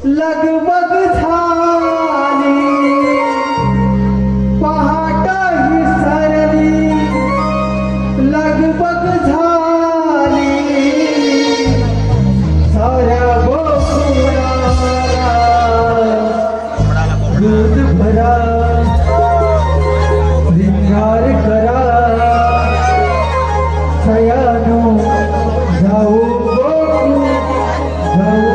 लगबग झाली पहाट ही सरली लगबग झाली साऱ्या गोकुळाला दूध भरा श्रृंगार करा सयानो जाऊ गोकुळ जाऊ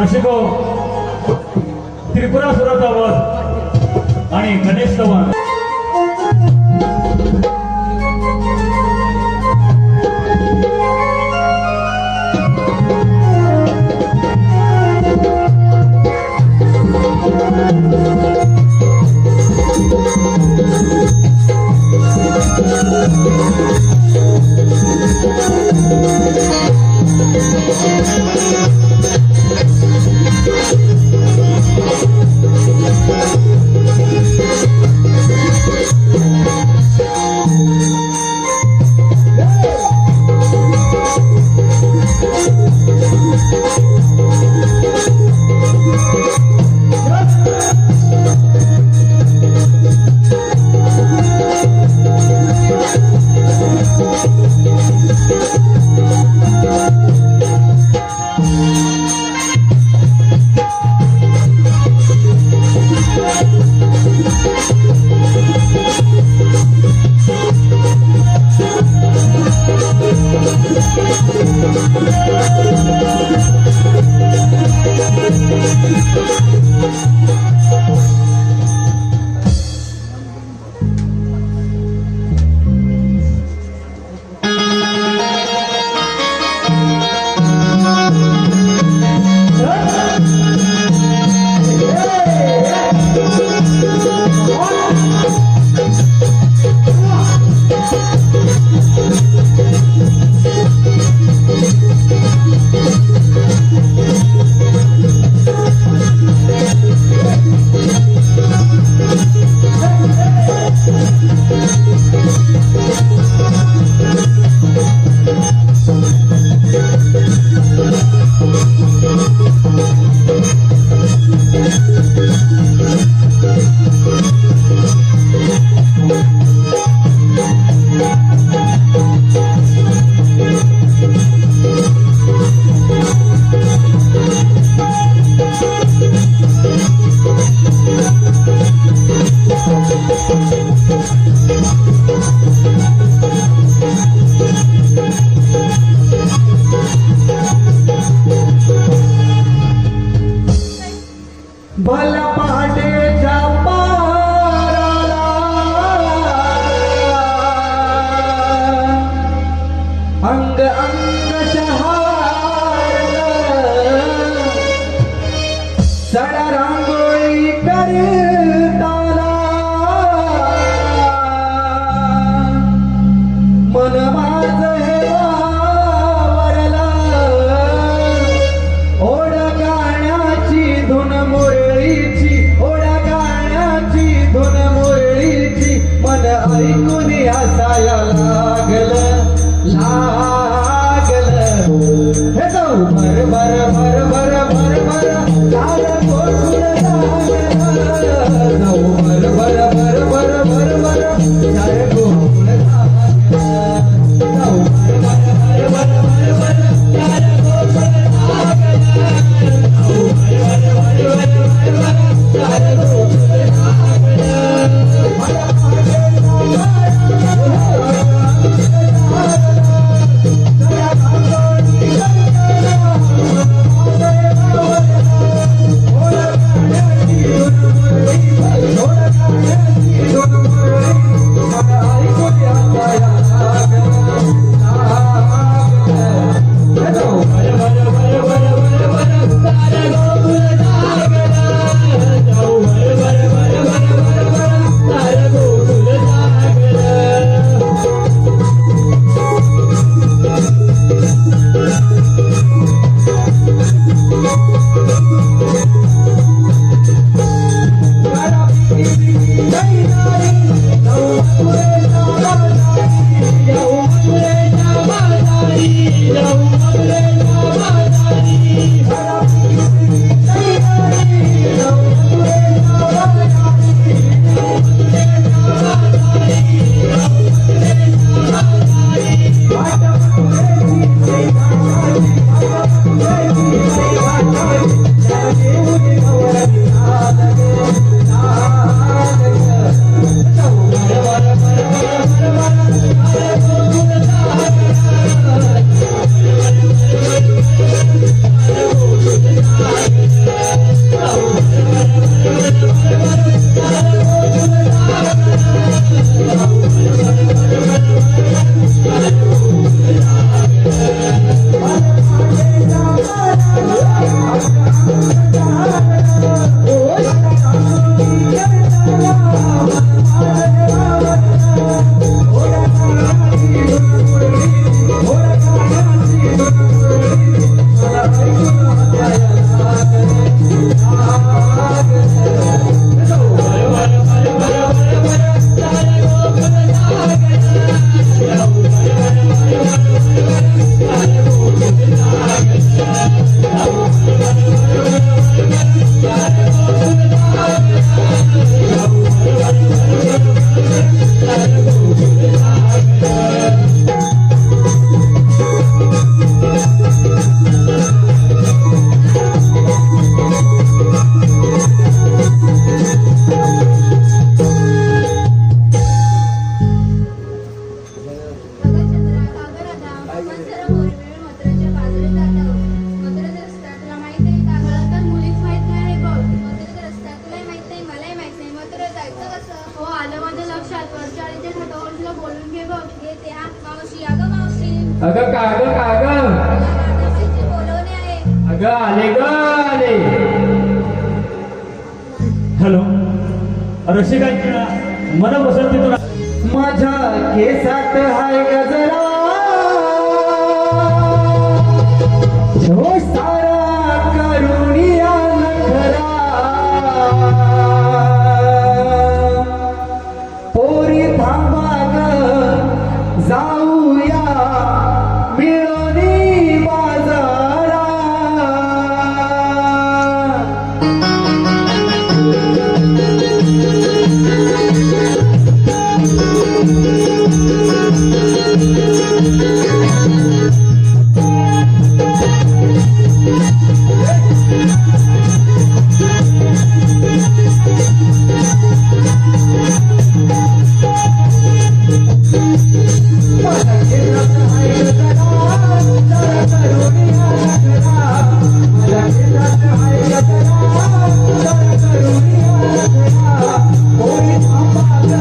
रसिको त्रिपुरासुराचा वध आणि गणेश संवाद भला पहाटेच्या पाराला अंग अंग शहारलं सडा रांगोळी करताना मन माझं हे वावरलं ओढ गाण्याची धुन मुरळीची ओढ गाण्याची धुन मुरळीची मन ऐकून हसाया लागलं हे जाऊ भर भर भर भर भर भर लाल गोकुळ लागलं जाऊ भर भर भर भर भर भर लाल गोकुळ लागलं जाऊ भर भर भर भर भर भर लाल गोकुळ लागलं जाऊ भर भर भर भर भर भर लाल गोकुळ लागलं मला अगं कागं बोलवणे आहे. अगं आले ग आले. हॅलो रसिकांच्या मन पसंतीतून माझ्या केसात हाय गजरा जो सारा करुणिया नखरा पोरी थांबा ग जाऊया मिळूनी बाजारा माझ्या केसात हाय गजरा, जरा करुणिया नखरा. माझ्या केसात हाय गजरा, जरा करुणिया नखरा. होई थांबा ग,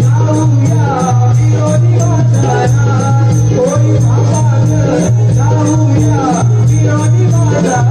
जाऊया विनोदी बाजारा. होई थांबा ग, जाऊया विनोदी बाजारा.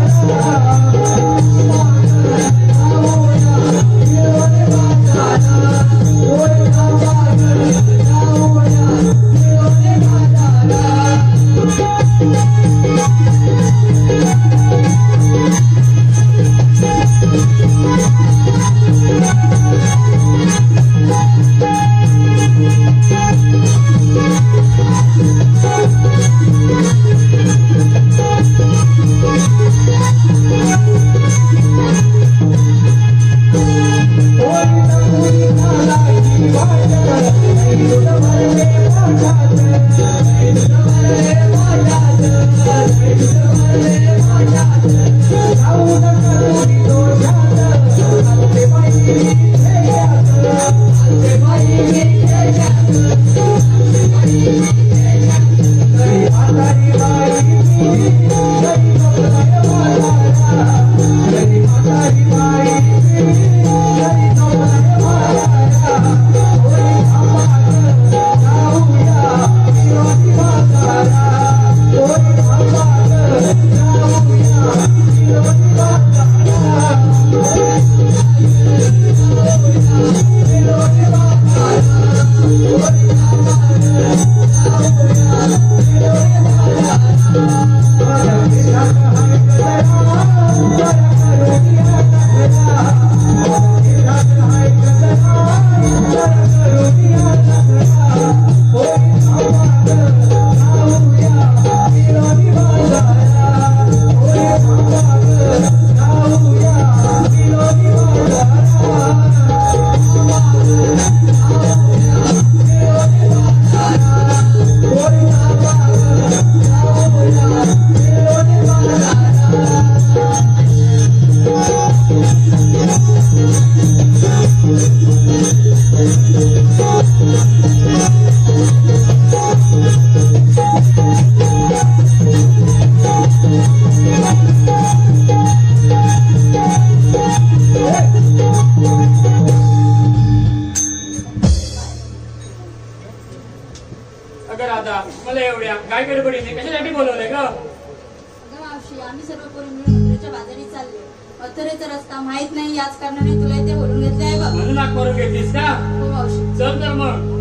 अगं राधा, मला एवढ्या काय गडबडीने कशासाठी बोलवलंय ग? अगं मावशी, आम्ही सर्व पोरी मिळून मथुरेच्या बाजारी चाललोय. मथुरेचा रस्ता माहित नाही, याच कारणाने तुला इथे बोलून घेतले आहे बघ. म्हणून नाक मारून घेतलीस का? हो मावशी. चल तर मग.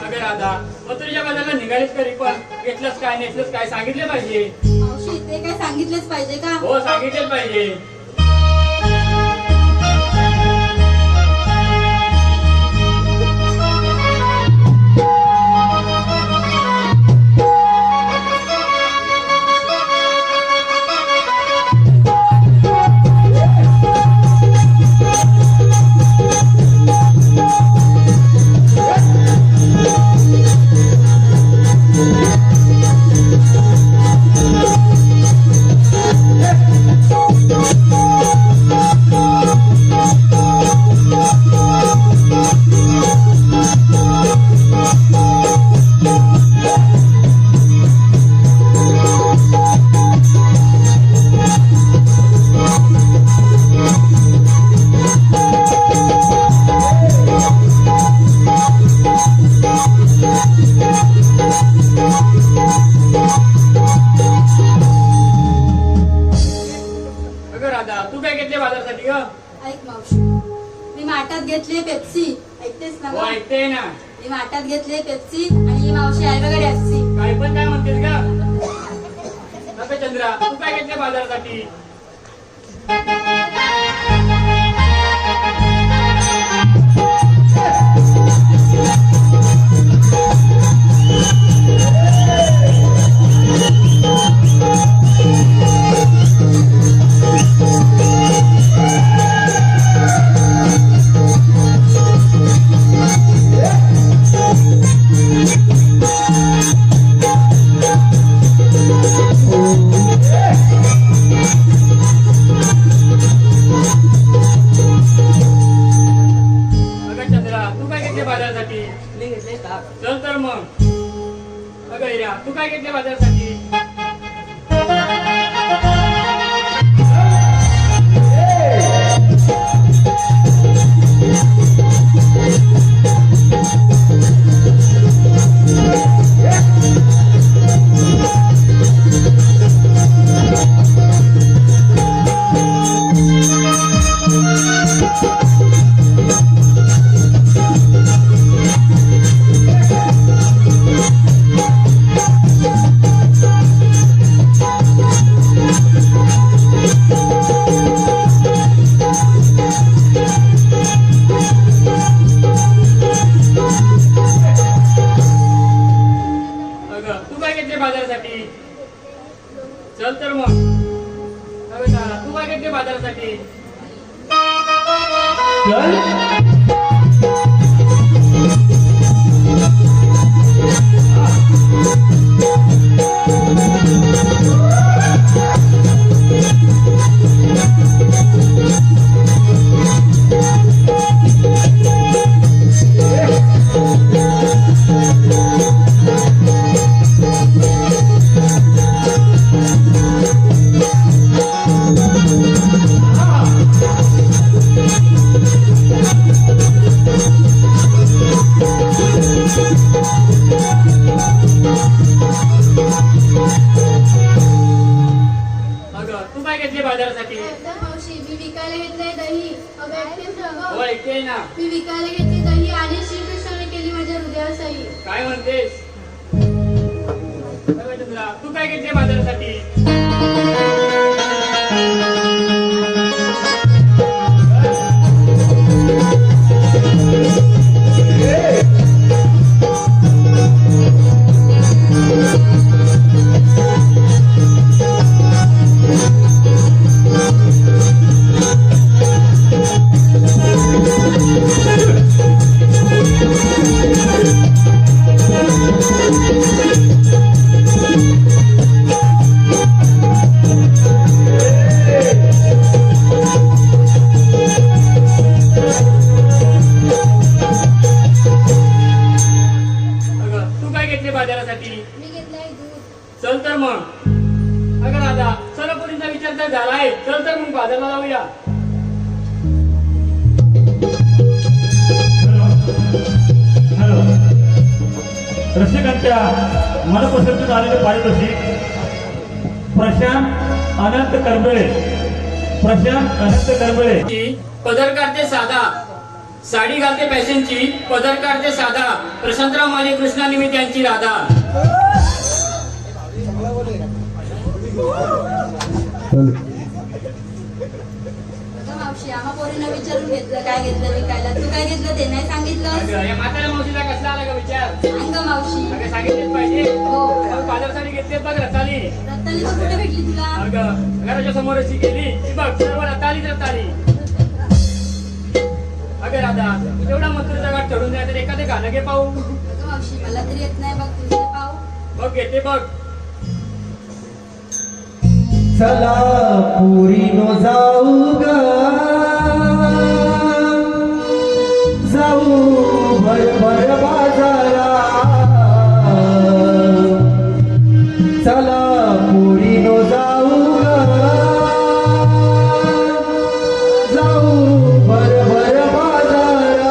अगं राधा, मथुरेच्या बाजारला निघालीस तरी पण घेतलंस काय नेसलंस काय सांगितलं पाहिजे. मावशी, ते काय सांगितलेच पाहिजे का? हो, सांगितलंच पाहिजे. तू काय घेतले बाजारासाठी ग? ऐक मावशी, मी माठात घेतली पेप्सी. ऐकतेस ना हो, गं? ऐकते ना. मी माठात घेतली पेप्सी आणि ही मावशी आहे बघा डॅप्सी. काय पण काय म्हणतेस का? नका चंद्रा, तू काय घेतले बाजारासाठी? तू काय घेतले बाजारासाठी? अगं तू काय घेतले बाजारासाठी? चल तर मग. अगं दादा, तू काय घेतले बाजारासाठी? चल अगं तू काय घेतले बाजारासाठी? मावशी मी विकायला घेतलंय दही. अगं ऐकतेस ना गं? हो ऐकते ना. मी विकायला घेतली दही आणि श्रीकृष्णाने केली माझ्या हृदयावर सही. काय म्हणतेस? अगं चंद्रा, तू काय घेतले बाजारासाठी? अगं तू काय घेतले बाजारासाठी? मी घेतलंय दूध. चल तर मग. अगं राधा, सोलापुरीचा विचार तर झालाय. चल तर मग बाजारला जाऊया. हॅलो रसिकांच्या मनपसंत झालेले पारितोषिक प्रशांत अनंत करबळे. प्रशांत अनंत करबळे ची पदर काढते साधा, साडी घालते फॅशनची, पदर काढते साधा, प्रशांतराव माने कृष्णा निमित्त यांची राधा. अगं मावशी आम्हा पोरींना विचारून घेतलं काय घेतलं विकायला. तू काय घेतलं ते नाही सांगितलं. अगं या म्हाताऱ्या मावशीला कसला आला का विचार? सांग गं मावशी. अगं सांगितलेच पाहिजे. हो. मग बाजारासाठी घेतले बघ रताली. रत्ताली तर कुठे भेटली तुला? अगं घराच्या समोरच ती गेली ती बघ सर्व रतालीच रताली. अगं राधा, एवढा मथुरेचा घाट चढून द्या तर एखादे गाणं घे पाहू. अगं मावशी मला तरी येत नाही बघ तुझे पाव. बघ घेते बघ. चला पुरीनो जाऊ ग, जाऊ भरभर बाजारा. चला पुरीनो जाऊ ग, जाऊ भरभर बाजारा.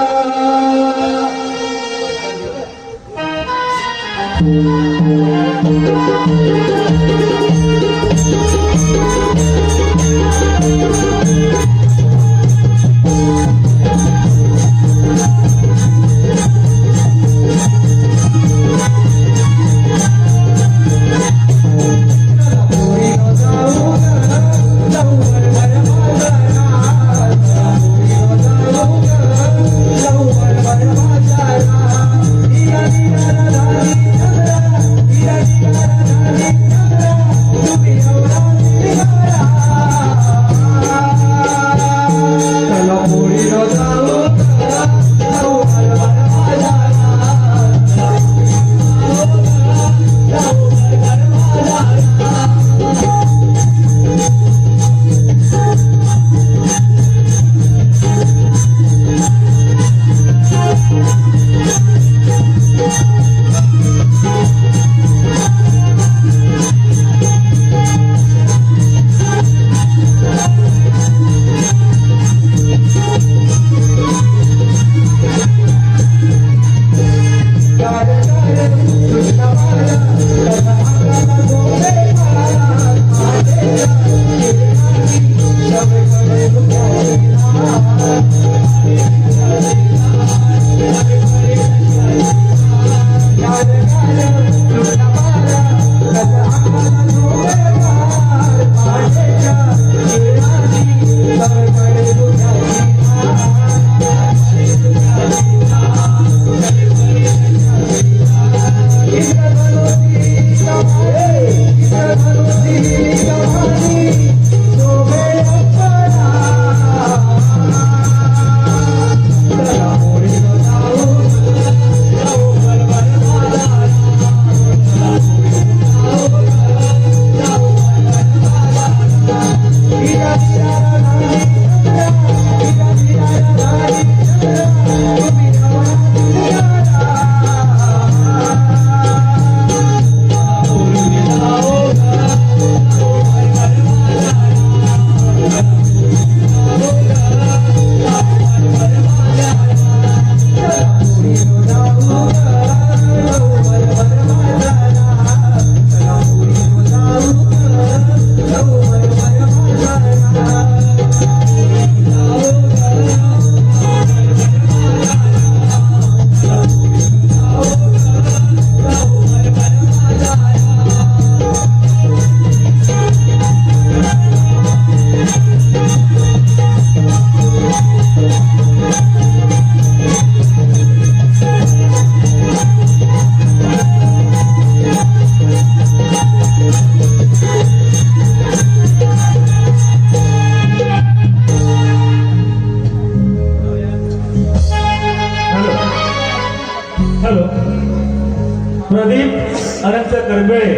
अनंत करबेळे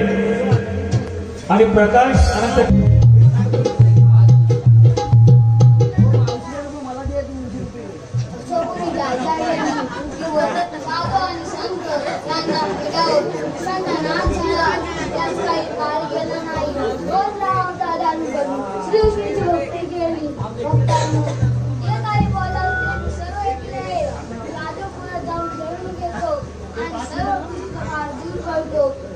आणि प्रकाश अनंत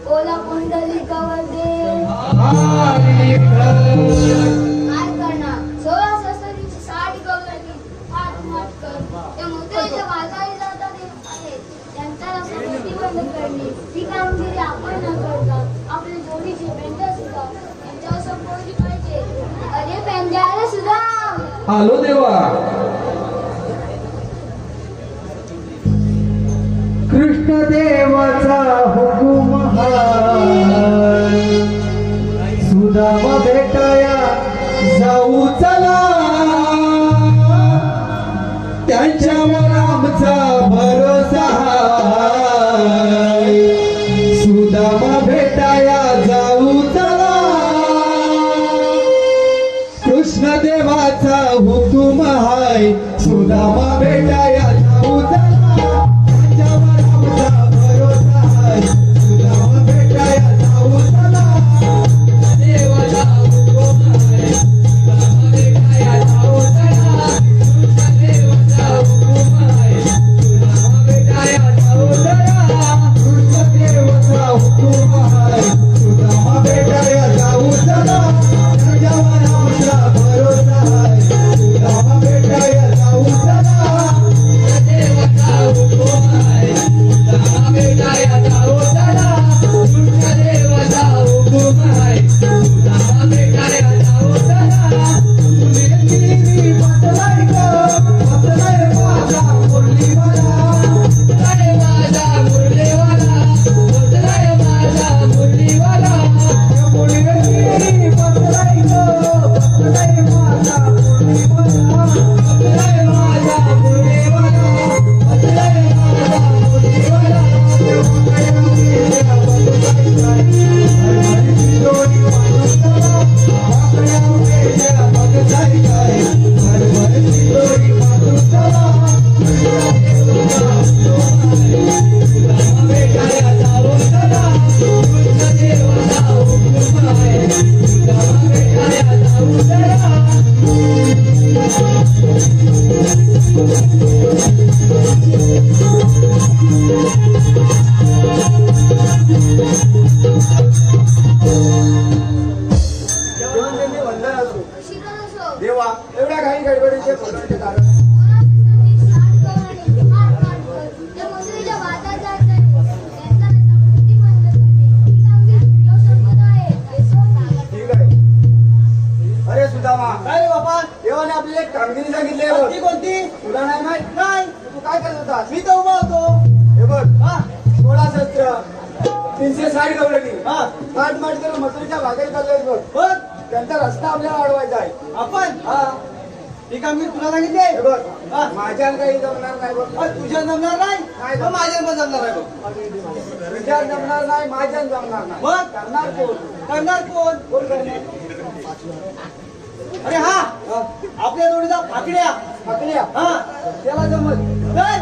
ओला कुंडली कवर दे हरी विठ्ठल. काय करणार 16 सस्तरीची साडी गवळली हात माट कर त्या मोत्याच्या बाजारी जातात त्यांचा रस्ता बंद करणे ही कामगिरी आपण न करता आपल्या जोडीचे पेंडा सुद्धा यांच्यावर सोपवली पाहिजे. अरे पेंड्याला सुद्धा आलो देवा. कृष्ण देवाचा हुकुम हाय, सुदामा भेटाया जाऊ चला, त्यांच्यावर आमचा भरोसा हाय. सुदामा भेटाया जाऊ चला, कृष्ण देवाचा हुकुम हाय, सुदामा भेटाया जाऊ चला, त्यांच्यावर आमचा भरोसा हाय. सुदामा भेटाया जाऊ चला, देवाचा हुकुम हाय, सुदामा भेटाया जाऊ चला, कृष्ण देवाचा हुकुम हाय, सुदामा भेटाया जाऊ चला, कृष्ण देवाचा हुकुम हाय, सुदामा भेटाया जाऊ चला, त्यांच्यावर आमचा भरोसा हाय. सुदामा भेटाया जाऊ चला, देवाचा हुकुम हाय, सुदामा भेटाया जाऊ चला, कृष्ण देवाचा हुकुम हाय, सुदामा भेटाया जाऊ चला. मुलींची बदलाय गं, बदलाय माझा मुरलीवाला, बदलाय माझा मुरलीवाला, बदलाय माझा मुरलीवाला. मुलींची बदलाय गं, बदलाय माझा मुरलीवाला, बदलाय माझा मुरलीवाला, बदलाय माझा मुरलीवाला. जोडी माणूस चला, वाकड्या वेड्या बघताय काय, भरभरची जोडी माणूस चला, सुदामा भेटाया जाऊ चला, कृष्ण देवाचा हुकुम हाय, सुदामा भेटाया जाऊ चला. शिकत असो देवा एवढ्या घाई गडबडीचे बोलण्याचे कारण ठीक आहे. अरे सुदामा, काय रे बाबा देवाने आपल्याला एक कामगिरी सांगितली कोणती कोणती तुला नाही माहित? नाही तू काय करत होतास? मी तर उभा होतो हे बघ, हा 16 शस्त्र 360 गवळणी हा पाठ माठ करून मथुरेच्या भागात चाललोय बघ. बघ त्यांचा रस्ता आपल्याला अडवायचा आहे. आपण हा ही कामगिरी तुला सांगितली हे बघ, हा. माझ्या काही जमणार नाही बघ. तुझ्या जमणार नाही नाही. मग माझ्या पण जमणार आहे बघ तुझ्या जमणार नाही, माझ्या जमणार नाही. मग? करणार कोण? करणार कोण कोण करणार? अरे हा आपल्या जोडीचा फाकड्या पकड्या हा त्याला जमत. नाही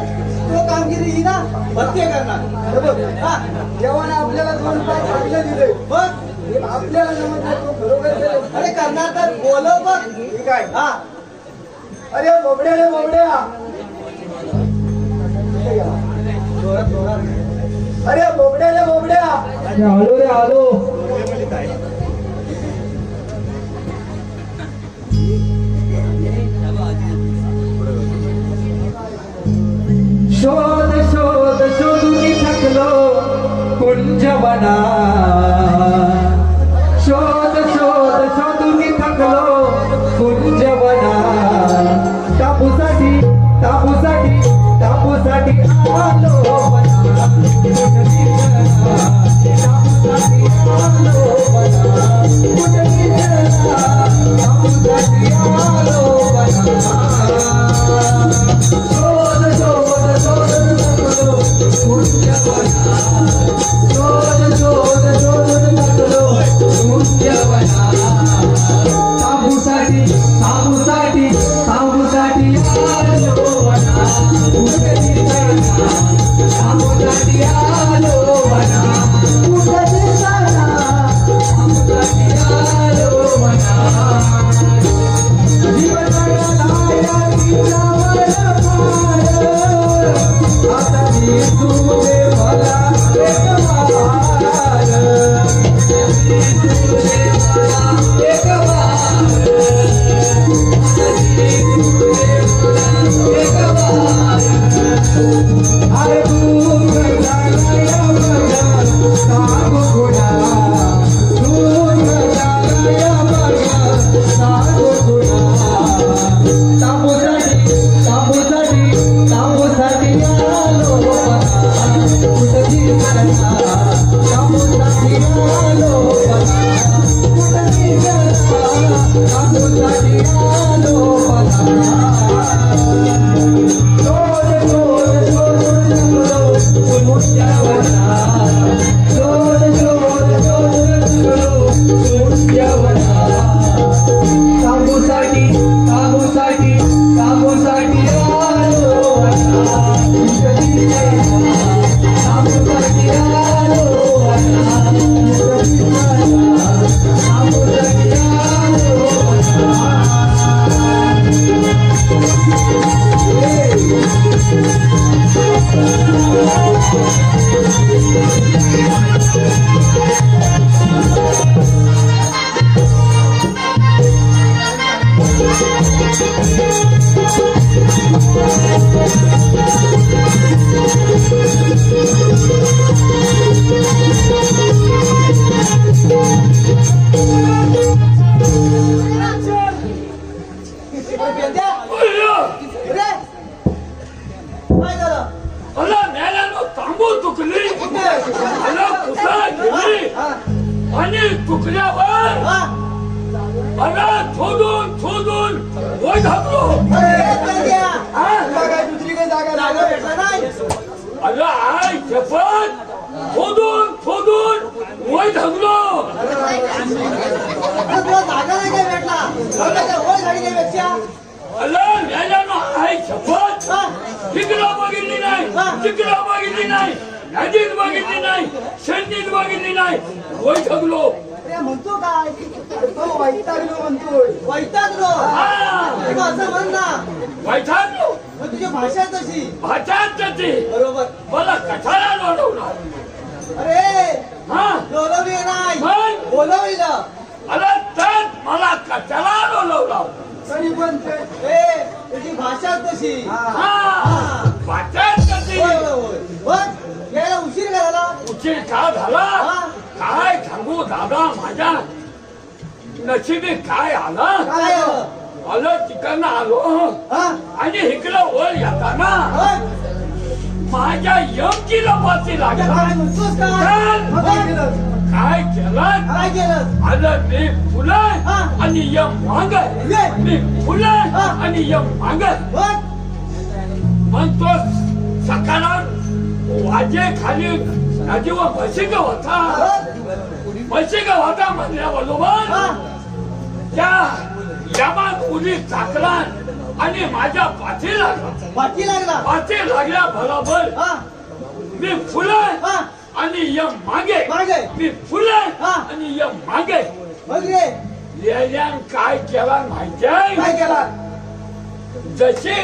तो कामगिरी ही ना भक्ती करणार हे बघ, हा देवाने आपल्याला 2 पाय चांगले दिले, बघ हे आपल्याला जमत नाही. तो बरोबर केलं. अरे करणार तर बोलव बघ ठीक आहे. हा अरे बोबड्या रे बोबड्या, जोरात जोरात अरे बोबड्या रे बोबड्या, आलो रे आलो. शोध शोध शोधून थकलो कुंजवना, शोध शोध शोधून थकलो कुंजवना. तापूसाठी तापूसाठी तापूसाठी आलो मना, कुठली जरा, तापूसाठी आलो मना, कुठली जरा, तापूसाठी आलो मना. शोध शोध शोध थकलो कुंजवना, शोध शोध तांबूसाठी तांबूसाठी आलो वना कुठे दिसना तांबूसाठी आलो वना कुठे दिसना तांबूसाठी आलो वना जीवन लाया किनावर मार आता मी तुझे मला एक वार तुझे मला एक वार तुझे मला एक वार अरे दूर जाया बघा सांगू गुणा दूर जाया बघा सांगू गुणा तांबूसाठी तांबूसाठी तांबूसाठी आलो बघा कुठं दिसना तांबूसाठी आलो बघा कुठं दिसना तांबूसाठी आलो बघा शोध शोध शोध शोध मुद्द्यावरा शोध शोध शोध शोध मुद्द्यावरा तांबूसाठी तांबूसाठी तांबूसाठी आलो वना कधी तांबूसाठी आलो वना कधी तांबूसाठी आलो बेंद्या, अरे काय झालं? अला मेल्यानं तांबू तुकली अला कुठं गेली हा, आणि तुकल्यावर हा. अला थोडून थोडून वर घातलो. अरे बेंद्या, हा? तुला काय दुसरी काही जागा भेटला नाही? अला आय शपथ थोडून थोडून वर घातलो. अरे तुला जागा नाही काय भेटला? जागा वर झाली नाही पेक्षा. अला मेल्यानं आय शपथ हा? तिकडं बघितली नाही तिकडं बघितली नाही नदीत बघितली नाही शेतीत बघितली नाही वर घातलो. अरे म्हणतो काय? तो वैतागलो म्हणतोय. वैतागलो? हा. तू असं म्हण ना. वैतागलो मग तुझी भाषा तशी. भाषात जाते बरोबर. मला कठाला लोटवला. अरे हा बोलवली नाही मग? बोलवलं अरे तर मला कशाला लोटवला. तरी पण तुझी भाषा तशी. हा भाषात जाते. होय होय होय. बघ यायला उशीर झाला. उशीर का झाला हा? काय सांगू दादा माझ्या नशिबी काय आलं काय आलं? आलं तिकडनं आलो हा? आणि इकडं वर येताना होय? माझ्या यमकीला पाती आता लागला. काय म्हणतोस काय? चल. मग काय केलं? काय केलं काय केलं? आलं मी फुलं हा. आणि यम माग ये. मी फुलं हा. आणि यम माग बघ मग तो सकाळात वाजे खाली नदीवर म्हशी होता म्हशी होता म्हणल्याबरोबर हा? त्या यमात उडी टाकला आणि माझ्या पाठी लागला. पाठी लागला. पाठी लागल्या बरोबर हा? मी फुलं हा? आणि यम मागे मागे. मी फुलं हा. आणि यम मागे बघ रे यायल्यान काय केला माहितीये काय केला? जशी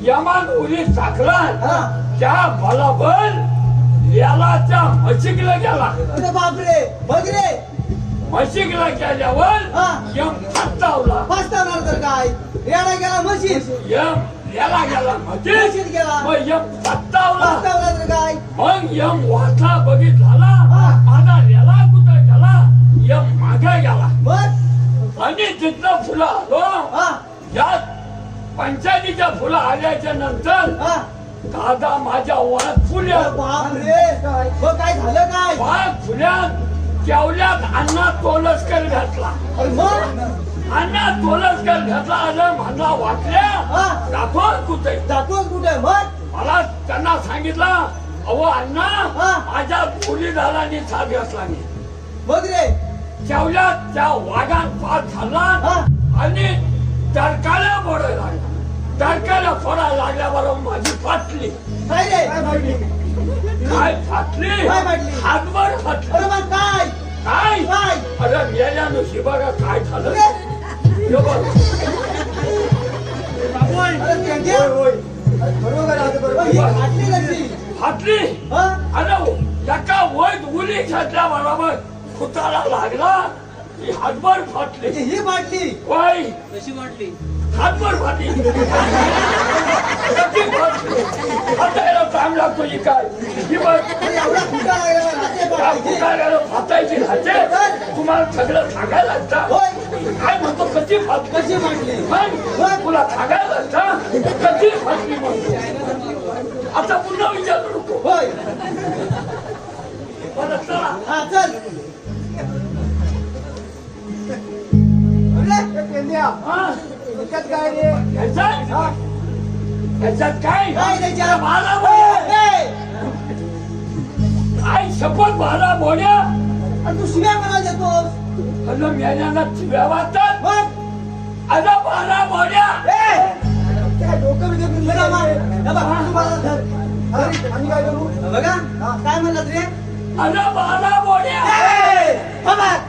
यमान उडी टाकला हा? त्या बरोबर यालाच्या म्हशीला गेला. अरे बापरे. बघ रे म्हशीला गेल्यावर हा. यम फटकावला. पाचताना तर काय रेडा गेला म्हशीत. यम याला गेला म्हशी म्हशीत गेला. मग यम फटकावला. पाचताना तर काय मग यम वाचला बघितला हा. माझा याला कुठं गेला यम मागे गेला मग आणि तिथनं फुलं आलो. हा? या पंचायतीच्या फुलं आल्याच्या नंतर हा? दादा माझ्या वात फुल्या बापरे. मग काय झालं काय? वात फुल्यात जेवल्यात अण्णा तोलसकर घातला. अरे मग अण्णा तोलसकर घातला आलं म्हणला वाटल्या हा? दाखव कुठे दाखवून कुठे? मग मला त्यांना सांगितलं अहो अण्णा हा. माझ्या मुली दादानी साथ घातला नाही. बघ रे जेवल्यात त्या वाघात पाच झाला हा? आणि तडकाला फोडायला लागला. तडकाला फोडायला लागल्याबरोबर माझी फाटली. काय रे काय फाटली काय फाटली? काय फाटली? हातभर फाटली. अरे मग काय काय? काय अरे मेल्या नुशी बघा काय झालं. हे बघ. अरे त्यांच्या बरोबर आहे, बरोबर ही फाटली कशी फाटली. हा अरे एका वैद उली घातल्या बरोबर फुटाला लागला. ही हातभर फाटली. म्हणजे ही फाटली वय कशी वाटली हातभर फाटली. कशी फाटली? फाटायला टाइम लागतो. ही काय ही बघ. अरे एवढा फुटा लागला राहते त्या फाटायची. फुटायला फाटायची राहते. तुम्हाला सगळं सांगायला लागतं. होय काय म्हणतो कशी फाटली? कशी फाटली मग तुला सांगायला लागतं कशी फाटली म्हणतो. आता पुन्हा विचारू नको. होय परत चला. हा चल अरे हे पेंद्या हा डोक्यात काय रे ह्याच्यात ह्याच्यात काय काय त्याच्या बारा बोड्या. ए, काय शपथ बारा बोड्या. अरे तू शिव्या म्हणायला येतोस अरे मेल्याला चिव्या वाटतात. मग अरे बारा बोड्या. ए काय डोकं बिकं फिरलं का मग? हे बघ, तू मला धर. अरे, आम्ही काय करू बघा काय म्हणलात रे अरे बारा बोड्या. ए, हा बघ.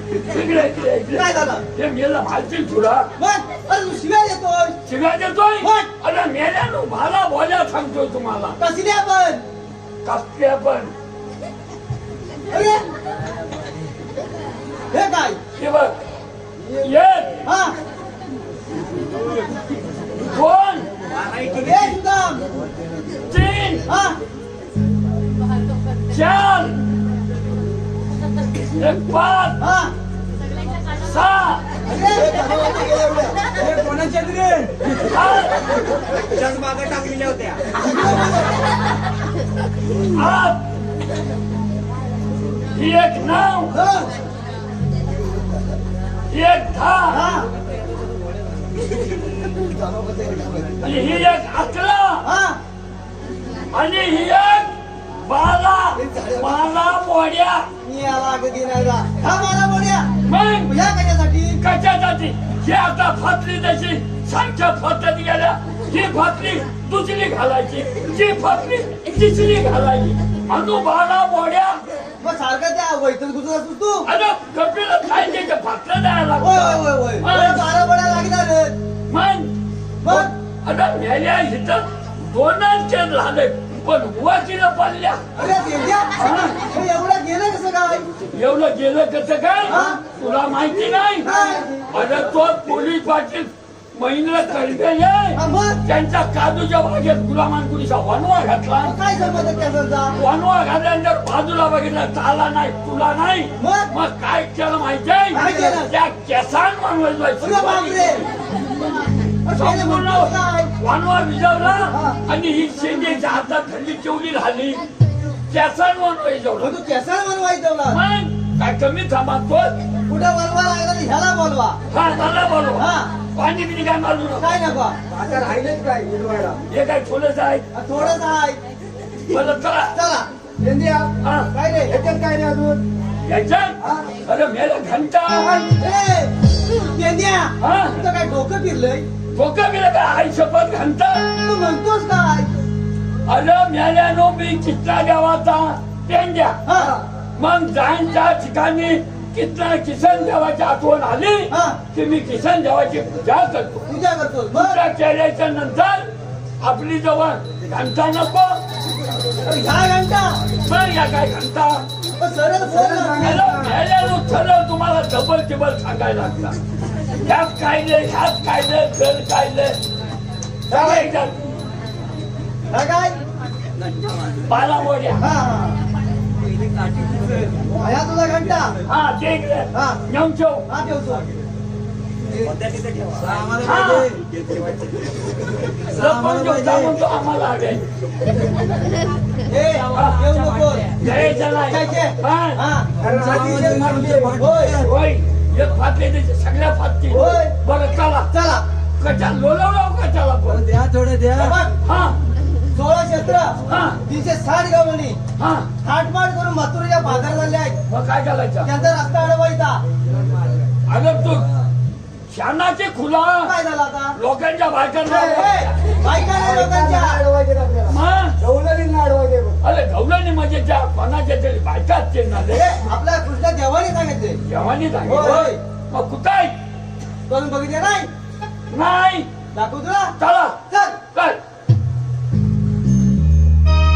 इकडे इकडे इकडे. काय झालं हे मेला माहिती तुला मग अरे तू शिव्या देतोय शिव्या देतोय. मग? अरे मेल्यानो बारा बोड्या सांगतोय तुम्हाला. कसल्या पण कसल्या पण. अरे हे काय हे बघ. एक हा दोन हे सुदाम तीन हा चार एक पाच हा सहा अरे कोणाच्या रे आठ मागे टाकलेल्या होत्या आठ ही एक नऊ ही एक दहा हा आणि ही एक अकरा हा आणि ही एक बारा. बारा बोड्या. मी आला अगं गिरायला हा मला बोलूया मग या कशासाठी कशासाठी? ही आता फाटली तशी संख्या फाटत गेल्या. ही फाटली दुसरी घालायची. जी फाटली तिसरी घालायची. अनु बारा बोड्या. मग सारखं त्या वैतल गुजर असतो तू अरे कपिला खायचे ते फाटलं द्यायला होय होय होय होय मग बारा बड्या लागणार मग अरे मेल्या इथं दोनच केस झाले पण वकील पडल्या. अरे देव्या हे एवढं गेलं कसं काय एवढं गेलं कसं काय हा? तुला माहिती नाही. नाही. अरे तो पोलीस पाटील महेंद्र कर्वे हा, मग त्यांच्या काजूच्या बागेत गुलामांकुरीचा वनवा घातला. काय संबंध कॅन्सरचा वनवा घातल्यानंतर बाजूला बघितलं ताला नाही तुला नाही. मग मग काय केलं काय माहितीये केलं? त्या केसान अरे बापरे संपूर्ण काय वनवा विजवला हा. आणि ही शेंडीच्या हातात थंडी चिवली झाली. केसान वनवा विजवला. मग तू केसाला बनवायचं ना मग काय कमी थांबतो. कुठं बोलवा लागला तर ह्याला बोलवा हा मला बोलवा. हा पाणी बिणी काय मारू नका. काय नको आता राहिलेच काय विजवायला हे काय फुलंच आहे. थोडंच आहे मला चला चला इंडिया हा. काय रे ह्याच्यात काय रे अजून याच्यात अरे मेला घंटा इंडिया हा तुझं काय डोकं फिरलंय डोकं गेलं का आई शपथ घंटा. तू म्हणतोस काय अरे मेल्यानो मी कितना देवाचा पेंड्या. हा मग जाईन त्या ठिकाणी कितना किसन देवाची आठवण आली हा की मी किसन देवाची पूजा करतो. पूजा करतोस मग पूजा केल्याच्या नंतर आपली जवळ घंटा नको. ह्या घंटा मग या काय घंटा सरळ मेल्यानो सरळ तुम्हाला डबल टेबल सांगायला लागतात. ह्यात कायदे ह्यात कायदे घर कायदे सगळ्याच्यात काय बारा बोड्या. हा ह्या तुझा घंटा हा ते इकडे हा नेऊन ठेव. हा ठेवतो हा. लपून ठेव, सांगून तो आम्हाला हवे. हे ठेवू नको द्यायचं नाही. काय हा. हा होय होय एक फाटले त्याचे सगळ्या फाटतील. होय. बरं चला चला कशा लोलवला कशाला पण द्या थोडे द्या बघ हा 16 क्षेत्र हा 360 गावणी हा थाटमाट करून मथुरेच्या भागात झाले आहेत मग काय करायचं. त्यांचा रस्ता अडवायचा अगं तू शानाची खुला काय झालं आता लोकांच्या बायकांना बायका नाही लोकांच्या अडवायचे आपल्याला मग गवळणींना अडवायचे बघ. अरे गवळणी म्हणजे त्या कोणाच्या तरी बायका असतील ना रे आपल्या कृष्ण देवाने सांगितले जेव्हानी होय. सांगितलं मग कुठं आहे करून बघितले नाही नाही दाखवू तुला चला चल चल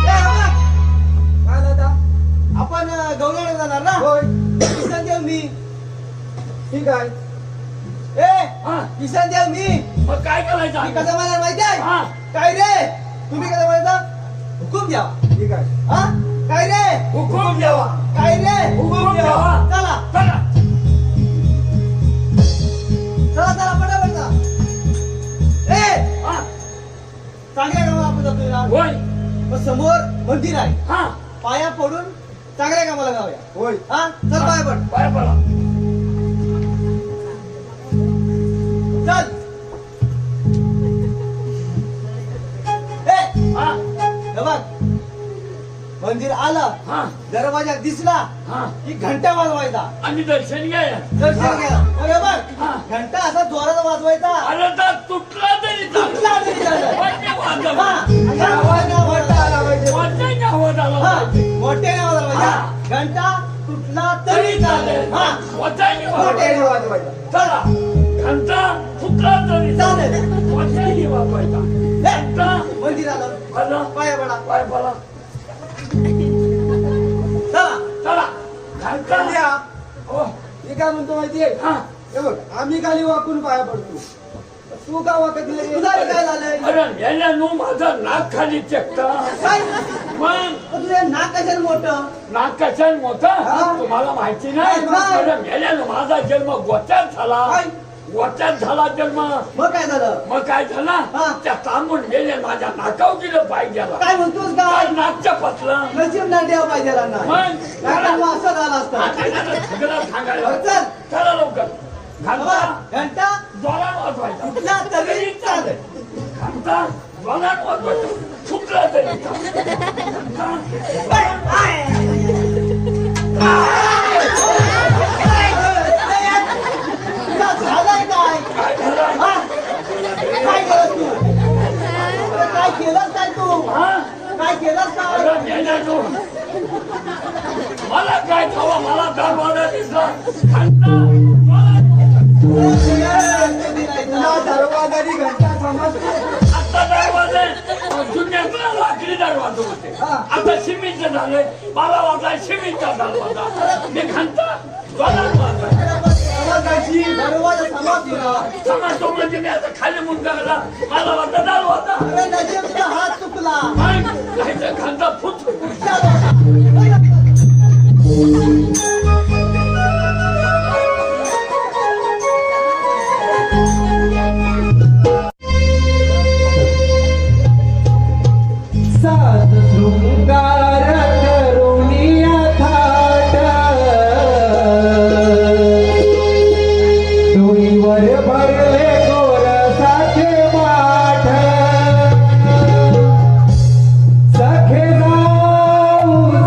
ए, आबा, काय दादा आपण गवळण जाणार ना होय किसन देव मी ठीक आहे ए हा किसन देव मी मग काय मी करायचं कसं मला माहिती आहे हा काय रे तुम्ही कसं म्हणायचं हुकूम द्यावा ठीक आहे हा काय रे हुकूम द्यावा काय रे हुकूम द्यावा चला चला चला चला पटापट चला ए हा चांगल्या कामाला आपण जातोय ना होय मग समोर मंदिर आहे हा पाया पडून चांगल्या कामाला जाऊया होय हा चल पाया पड पाय पडा चल ए हा हे बघ मंदिर आलं हा दरवाजा दिसला हा की घंटा वाजवायचा आणि दर्शन घ्या दर्शन घ्या मग हे हा. बघ घंटा असा जोरात वाजवायचा अरे तर तुटला तरी तुटला तरी चालेल. मोठे वाजव. हा, असा आवाज नाही मोठा आला आला पाहिजे मोठे आवाज आला हा, पाहिजे. मोठ्याने आवाज हा. वाजवायचा घंटा तुटला तरी तरी चालेल चालेल. हा मोठ्याने वाजव. मोठ्याने वाजवायचा चला घंटा फुटला तरी चालेल. मोठ्याने वाजवायचा ए, घंटा मंदिर आलं आला. पाया पडा पाय पडा चला चला घंटा द्या. हो मी काय म्हणतो माहितीये हा हे बघ आम्ही खाली वाकून पाया पडतो तू का वाकत नाही तुझा काय झालंय अरे याला नो माझं नाक खाली चेकता काय मग तुझं नाक कशाने मोठं नाक कशाने मोठं हा. तुम्हाला माहिती नाही नाही. अरे मेल्यानं माझा जन्म गोत्यात झाला काय? गोत्यात झाला जन्म मग काय झालं मग काय झाला हा. त्या तांबून मेले माझ्या नाकाव दिलं पाहिजे काय म्हणतोस काय काय नाकच्या पतलं नशीब ना देव पाहिजे ना मग? नाहीतर मग असं झालं असतं सगळं सांगायला बरं, चल. चला लवकर घंटा बाबा, घंटा जोरात वाजवायचा कुठला तरी चालेल घंटा जोरात वाजवायचा फुटला तरी चालेल. घंटा तुला झालंय काय काय झालं? हा? काय केलंस तू काय केलंस काय तू हा? काय केलंस काय अरे मेल्यानो, मला काय खावा मला दरवाजा दिसला घंटा जोरात तुला दरवाजानी घंटा समजतो आता दरवाजे जुन्यातला लाकडी दरवाजा होते आता सिमेंटचं झालंय मला वाटला सिमेंटचा दरवाजा मी घंटा जोरात वाजवायचा. दरवाजा समाप्तीला समजतो म्हणजे मी आता खाली मुंडाला मला वाटतं दरवाजा अरे नजीबचा हात चुकला नाही घंटा फुटतो सात शृंगार करुणिया थाट डोईवर भरले गोरसाचे माठ सखे जाऊ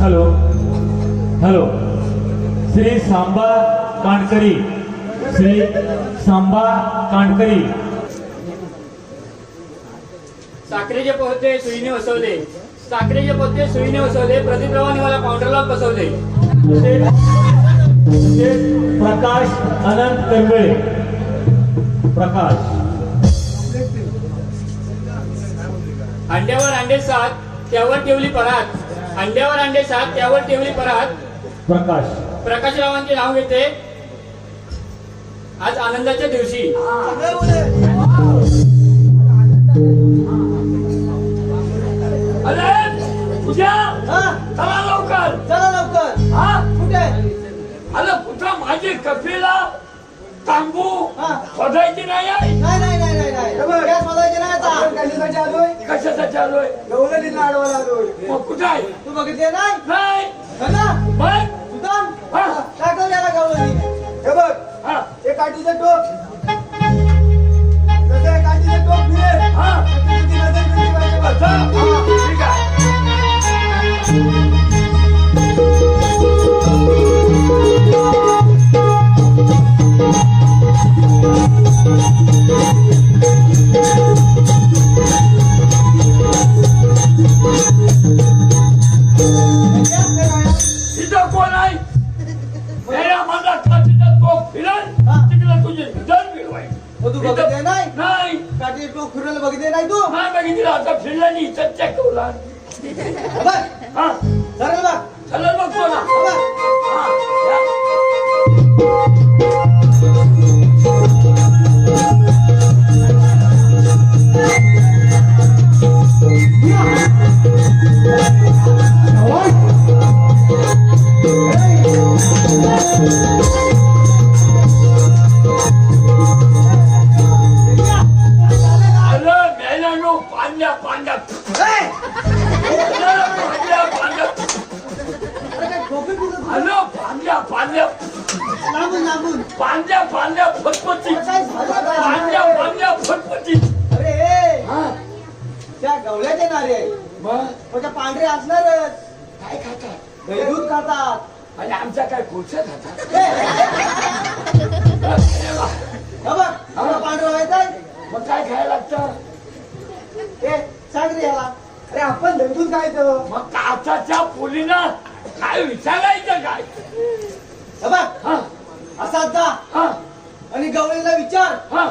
हॅलो हॅलो श्री सांबा कांडकरी श्री सांबा कांडकरी साखरेचे पोते सुईने बसवले साखरेचे पोते सुईने बसवले प्रतिप्रवाहाने मला काउंटरला बसवले प्रकाश अनंत कर्वे प्रकाश अंड्यावर अंडे सात त्यावर ठेवली परात अंड्यावर अंडे सात त्यावर ठेवली परात प्रकाश प्रकाशरावांचे नाव घेते आज आनंदाच्या दिवशी अरे तुझ्या चला लवकर चला लवकर हा कुठे अरे कुठं माझी कफीला तांबू हा. शोधायची नाही आहे नाही नाही नाही नाही नाही गॅस वाजवायची नाही आता कशासाठी आलोय गवळणीला अडवायला आलोय मग कुठं आहे तू बघितले नाही नाही ना मग सुदाम हा. टाकव याला गवळणी हे बघ हा हे काठीचं टोक कसं आहे काठीचं टोक फिरेल हा तुझी नजर फिरली पाहिजे बघ. असं? ठीक आहे इथं कोण आहे मेरा माझा काठीचा टोक फिरल तिकडे तुझे जण मिळवायचे हो, तू बघितले नाही नाही काठीचं टोक फिरवलं बघितले नाही तू नाही बघितलं आता फिरलं नाही इथं चेक करूला बघ हा सरळ बघ चला बघतो ना बघ हा या. अरे मेल्यानो पांड्या पांड्या ए! पांड्या पांड्या अरे काय टोपी बिजत अरे पांड्या पांड्या लांबून लांबून पांड्या पांड्या फटफटी काय झालं काय? पांड्या पांड्या फटफटी अरे ए! हा त्या गवल्याचे नारे मग पण त्या पांढरे असणारच काय खातात दही दूध खातात आणि आमच्या काय खुर्च्या खातात ए! अरे वा. हा बघ आम्हाला पांढरं व्हायचंय मग काय खायला लागतं ए सांग रे याला अरे आपण दही दूध खायचं मग काचाच्या पोलीनं काय विचारायचं काय हा बघ हा असाच जा हा आणि गवळीला विचार हा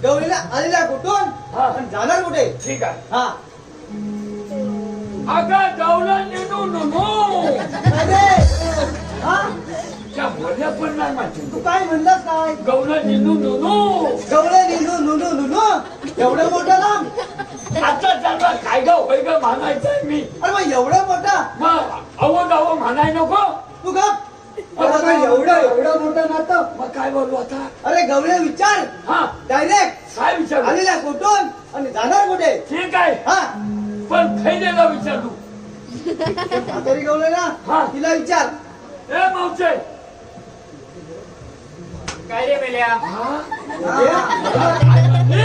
गवळीला आलेला कुठून हा. आणि जाणार कुठे ठीक आहे हा अगं गवलं निनू नुनू अरे हा त्या बोलल्या पण नाही माहिती तू काय म्हणलास काय गवलं निनू नुनू गवळे निनू नुनू नुनू एवढं मोठं लांब? आता त्यांना काय ग होय ग म्हणायचंय मी. अरे मग एवढं मोठं? मग अवं गावं म्हणाय नको. तू गप. एवढं मोठं नातं? मग काय बोलू आता. अरे गवळे विचार हा डायरेक्ट. काय विचारू. आलेल्या कुठून आणि जाणार कुठे? ठीक आहे हा पण खैलेला विचारू. म्हातारी गवळे ना हा. तिला विचार. ए मावशे. काय रे मेल्या? काय म्हणली?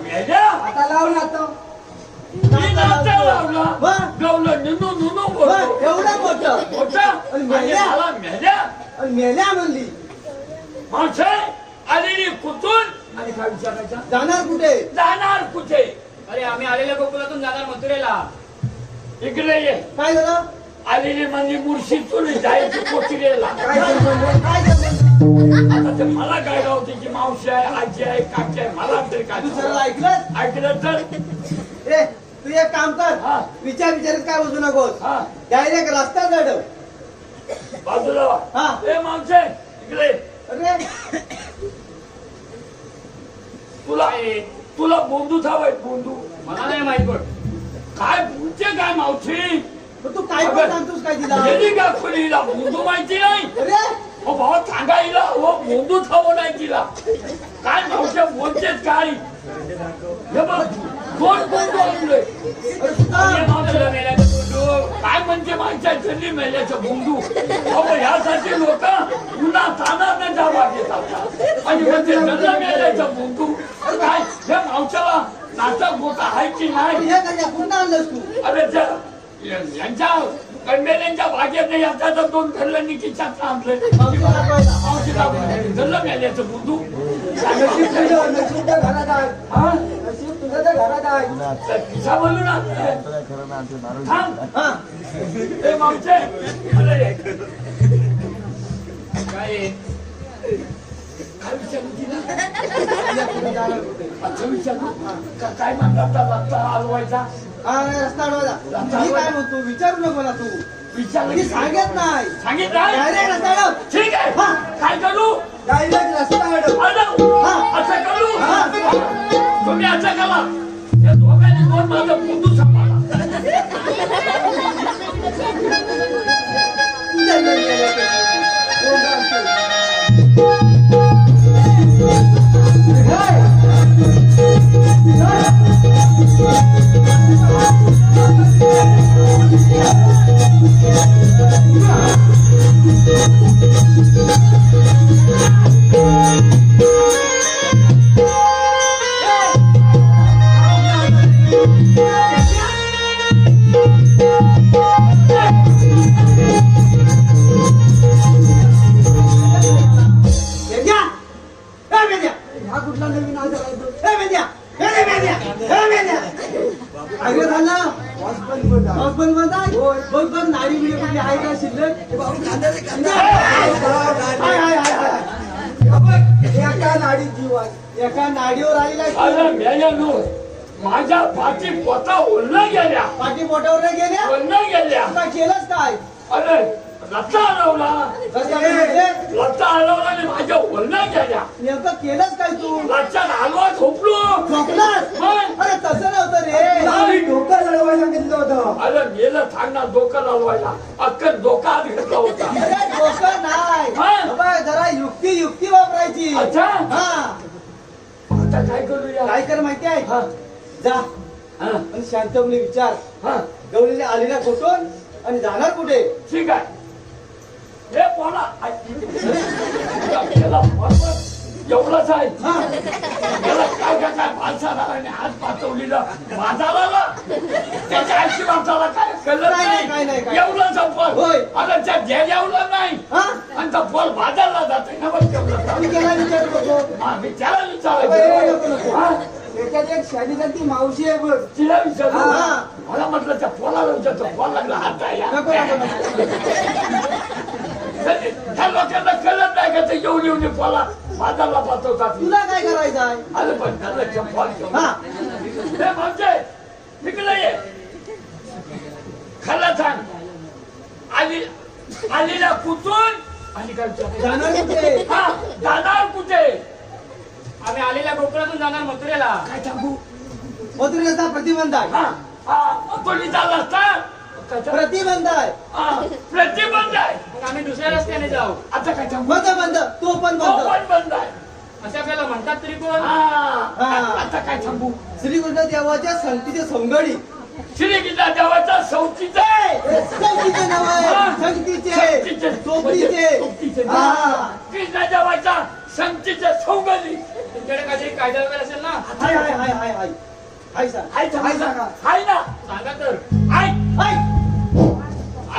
मेल्या? आता लाव नातं. मी नाचा लावला. मग? गवलं नुनू नुनू मग बोलतो. एवढं मोठं मोठा आणि आणि मेल्या? मला मेल्या. आणि मेल्या म्हणली. मावशे आलेली कुठून आणि काय विचारायचा. जाणार कुठे? जाणार कुठे. अरे आम्ही आलेल्या गोकुळातून जाणार मथुरेला. इकडे ये. काय झालं? आलेली म्हणजे मुर्शीतून जायची कोचिरेला. काय संबंध? काय संबंध? आता ते मला काय राव त्याची मावशी आहे आजी आहे काकी आहे मला तरी काय तू सरळ ऐकलंस? ऐकलं तर. ए तू एक काम कर. हा. विचारित काय बसू नकोस. हा डायरेक्ट रस्ता चढव. बाजूला हा. वा. ए मावशे इकडे ये. अरे तुला तुला बोंदू हवाय बोंदू. मला नाही माहित पण. काय बोलते काय मावशी. मग तू काय पण सांगतोस काय तिला? गेली का खोलीला बोंदू माहिती नाही. अरे हो भावा सांगा हिला हो बोंदू हवं नाही तिला. काय मावशे बोलतेच काय. हे बघ दोन बोंदू आणले. अरे सुद्धा तुला मेल्याचं बोलू. काय म्हणजे माणसा चल्ली मेल्याचं बोंदू. अहो यासाठी लोक पुन्हा तानाने जावा घेतात आणि म्हणजे जल्ला मेल्याचं बोंदू. काय हे मावशाला नाचा गोटा आहे की नाही. हे काय कुठं आणलंस तू? अरे यांच्या कंडेल्यांच्या बागेत नाही आता तर दोन घरल्यांनी खिशात आणलंय. मावशीला कळलं. मावशीला जल्ला मेल्याचं बोंदू. नशीब तुझं, नशीब तर घरात आहे. हा नशीब तुझं तर घरात आहे. खिसा बोलू ना थांब. हा ए मावशे अरे काय आहे? काय विचारू तिला. कुठे जाणार कुठे? अच्छा विचारू काय म्हणतात रस्ता हलवायचा. हा रस्ता अडवायचा. मी काय म्हणतो विचारू नको ना तू. विचारलं मी की सांगत नाही. सांगितलं डायरेक्ट रस्ता अडव. ठीक आहे हा. काय करू. डायरेक्ट रस्ता अडव. अडव. हा. असं करू हा. तुम्ही असं करा या दोघांनी दोन माझं बोंदू सांभाळा. तुझ्या घरी गेलं ते. कोण जाणतं? मेंद्या! ए मेंद्या! हा कुठला नवीन आजार आहे तो? ए मेंद्या! ए रे मेंद्या! ए मेंद्या! काय झालं? हॉस्पिटल बंद आहे? बघ बघ नाडी बिडी कुठली आहे का शिल्लक? हाय, हाय, हाय, हाय. हा बघ, एका नाडीत जीव आहे. एका नाडीवर आलेला आहे. अरे मेल्यानो माझ्या पाठी पोता ओढलं गेल्या. पाठी पोटावर नाही गेल्या? ओढलं गेल्या. आता केलंच काय? अरे रस्ता हलवला. कसं म्हणजे? रस्ता हलवला आणि माझ्या ओढलं गेल्या. नेमकं केलंच काय तू? रस्त्यात हलवा झोपलो. झोपलास? मग? अरे तसं नव्हतं रे. डोकं लढवायला घेतलं होतं. अरे गेलं थांबणार डोकं लावायला अख्खं डोका आत घेतला होता. अरे डोकं नाही. हा? बाबा, जरा युक्ती वापरायची. अच्छा हा आता काय करूया. काय कर माहिती आहे? हा जा हा आणि शांतपणे विचार. हा गवळीने आलेल्या कुठून आणि जाणार कुठे? ठीक आहे. हे बोला त्याला बरोबर एवढंच आहे. हा त्याला काय काय काय माणसाला आणि हात पाचवलीला बाजाराला त्याच्या आशीर्वादाला काय कळलं काय नाही, काय नाही. नाही, काय. एवढं संपल. होय. अरे त्या जेवलं नाही हा आणि त्या फळ बाजारला जाते ना बघ तेवढं. मी केला विचारू नको. आम्ही त्याला नको, विचारायचं. नको. हा? त्याच्यात एक शादीसाठी मावशी आहे बघ. तिला विचारलं. हा. मला म्हटलं त्या फळाला विचारतो फळ लागला हात आहे नको या. नको नको. ह्या लोकांना कळत नाही का ते येऊन येऊन फळा बाजारला पाठवतात. तुला काय करायचं आहे? आलं पण त्याला चप्पल घेऊन. हा हे म्हणजे तिकडे ये. खरं सांग आलेल्या कुठून आणि काय विचारायचं? जाणार कुठे? हा जाणार कुठे. आम्ही आलेल्या गोकुळातून जाणार मथुरेला. काय सांगू मथुरेचा प्रतिबंध आहे. हा हा कोणी चालला असता प्रतिबंध आहे. प्रतिबंध आहे. मग आम्ही दुसऱ्या रस्त्याने जाऊ. आता काय सांगू बंद बंद तो पण तो बंद. पण बंद आहे. असे आपल्याला म्हणतात तरी कोण? आता काय सांगू श्रीकृष्ण देवाच्या संगतीचे संगडी श्री गीता देवाचा सौतीचा संगतीचे नाव आहे. संगतीचे सोबतीचे. हा. कृष्ण देवाचा संगतीचे सौगली तुमच्याकडे काहीतरी कायदा वगैरे असेल ना? हाय हाय हाय हाय हाय हाय सांग. हाय सांगा. हाय ना सांगा तर. हाय हाय.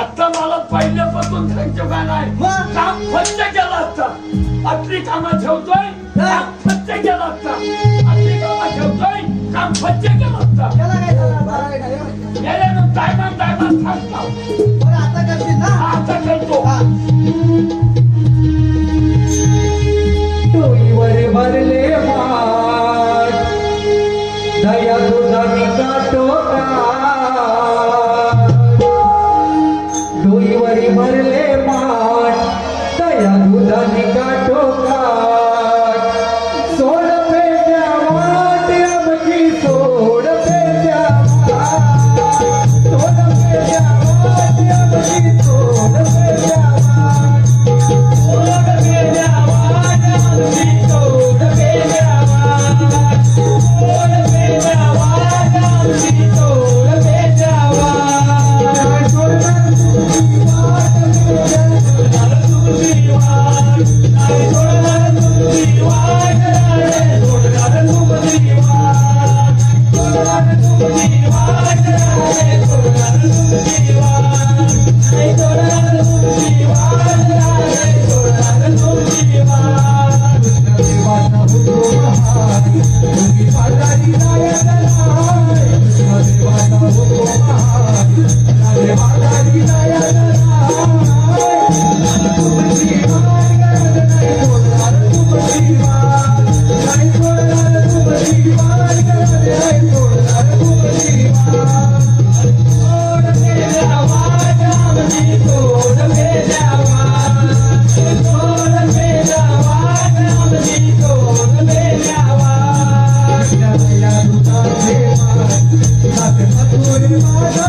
आता मला पहिल्यापासून खायचं काय नाही मग? काम फक्त केलं असतं आपली कामं ठेवतोय काम फक्त केलं असतं आपली कामं ठेवतोय काम फक्त केलं असतं त्याला काय झालं? मला काय झालं? गेल्यानं टायमान थांबतो बरं आता करशील ना? आता करतो हा. डोईवर भरले माठ दया दुधानी काटोका डोईवर भरले माठ दया दुधानी काटोका सोड पेट्या वाट आमची सोड पेट्या वाट सोड पेट्या वाट आमची सोड पेट्या वाट सोड पेट्या वाट आमची सोड पेट्या वाट सोड पेट्या वाट आमची सोड पेट्या वाट सोडणार तुमची वाट सोडणार तुमची वाट नाही सोडणार तुमची वाट रे सोडणार तुमची वाट सोडणार तुमची वाट रे सोडणार तुमची वाट नाही सोडणार तुमची वाट रे सोडणार तुमची वाट देवाचा हुकुम हाय तुम्ही पाजारी नायक नाय देवाचा हुकुम हाय देवाचा नायक नाय तुमची वाट करत नाही सोडणार तुमची वाट नाही सोडणार तुमची वाट करत नाही सोडणार तुमची वाट सोड पेल्या वाट आमची सोड पेल्या वाट सोड पेल्या वाट आमची सोड पेल्या वाट या दुधाचे माठ सात मथुरे माझा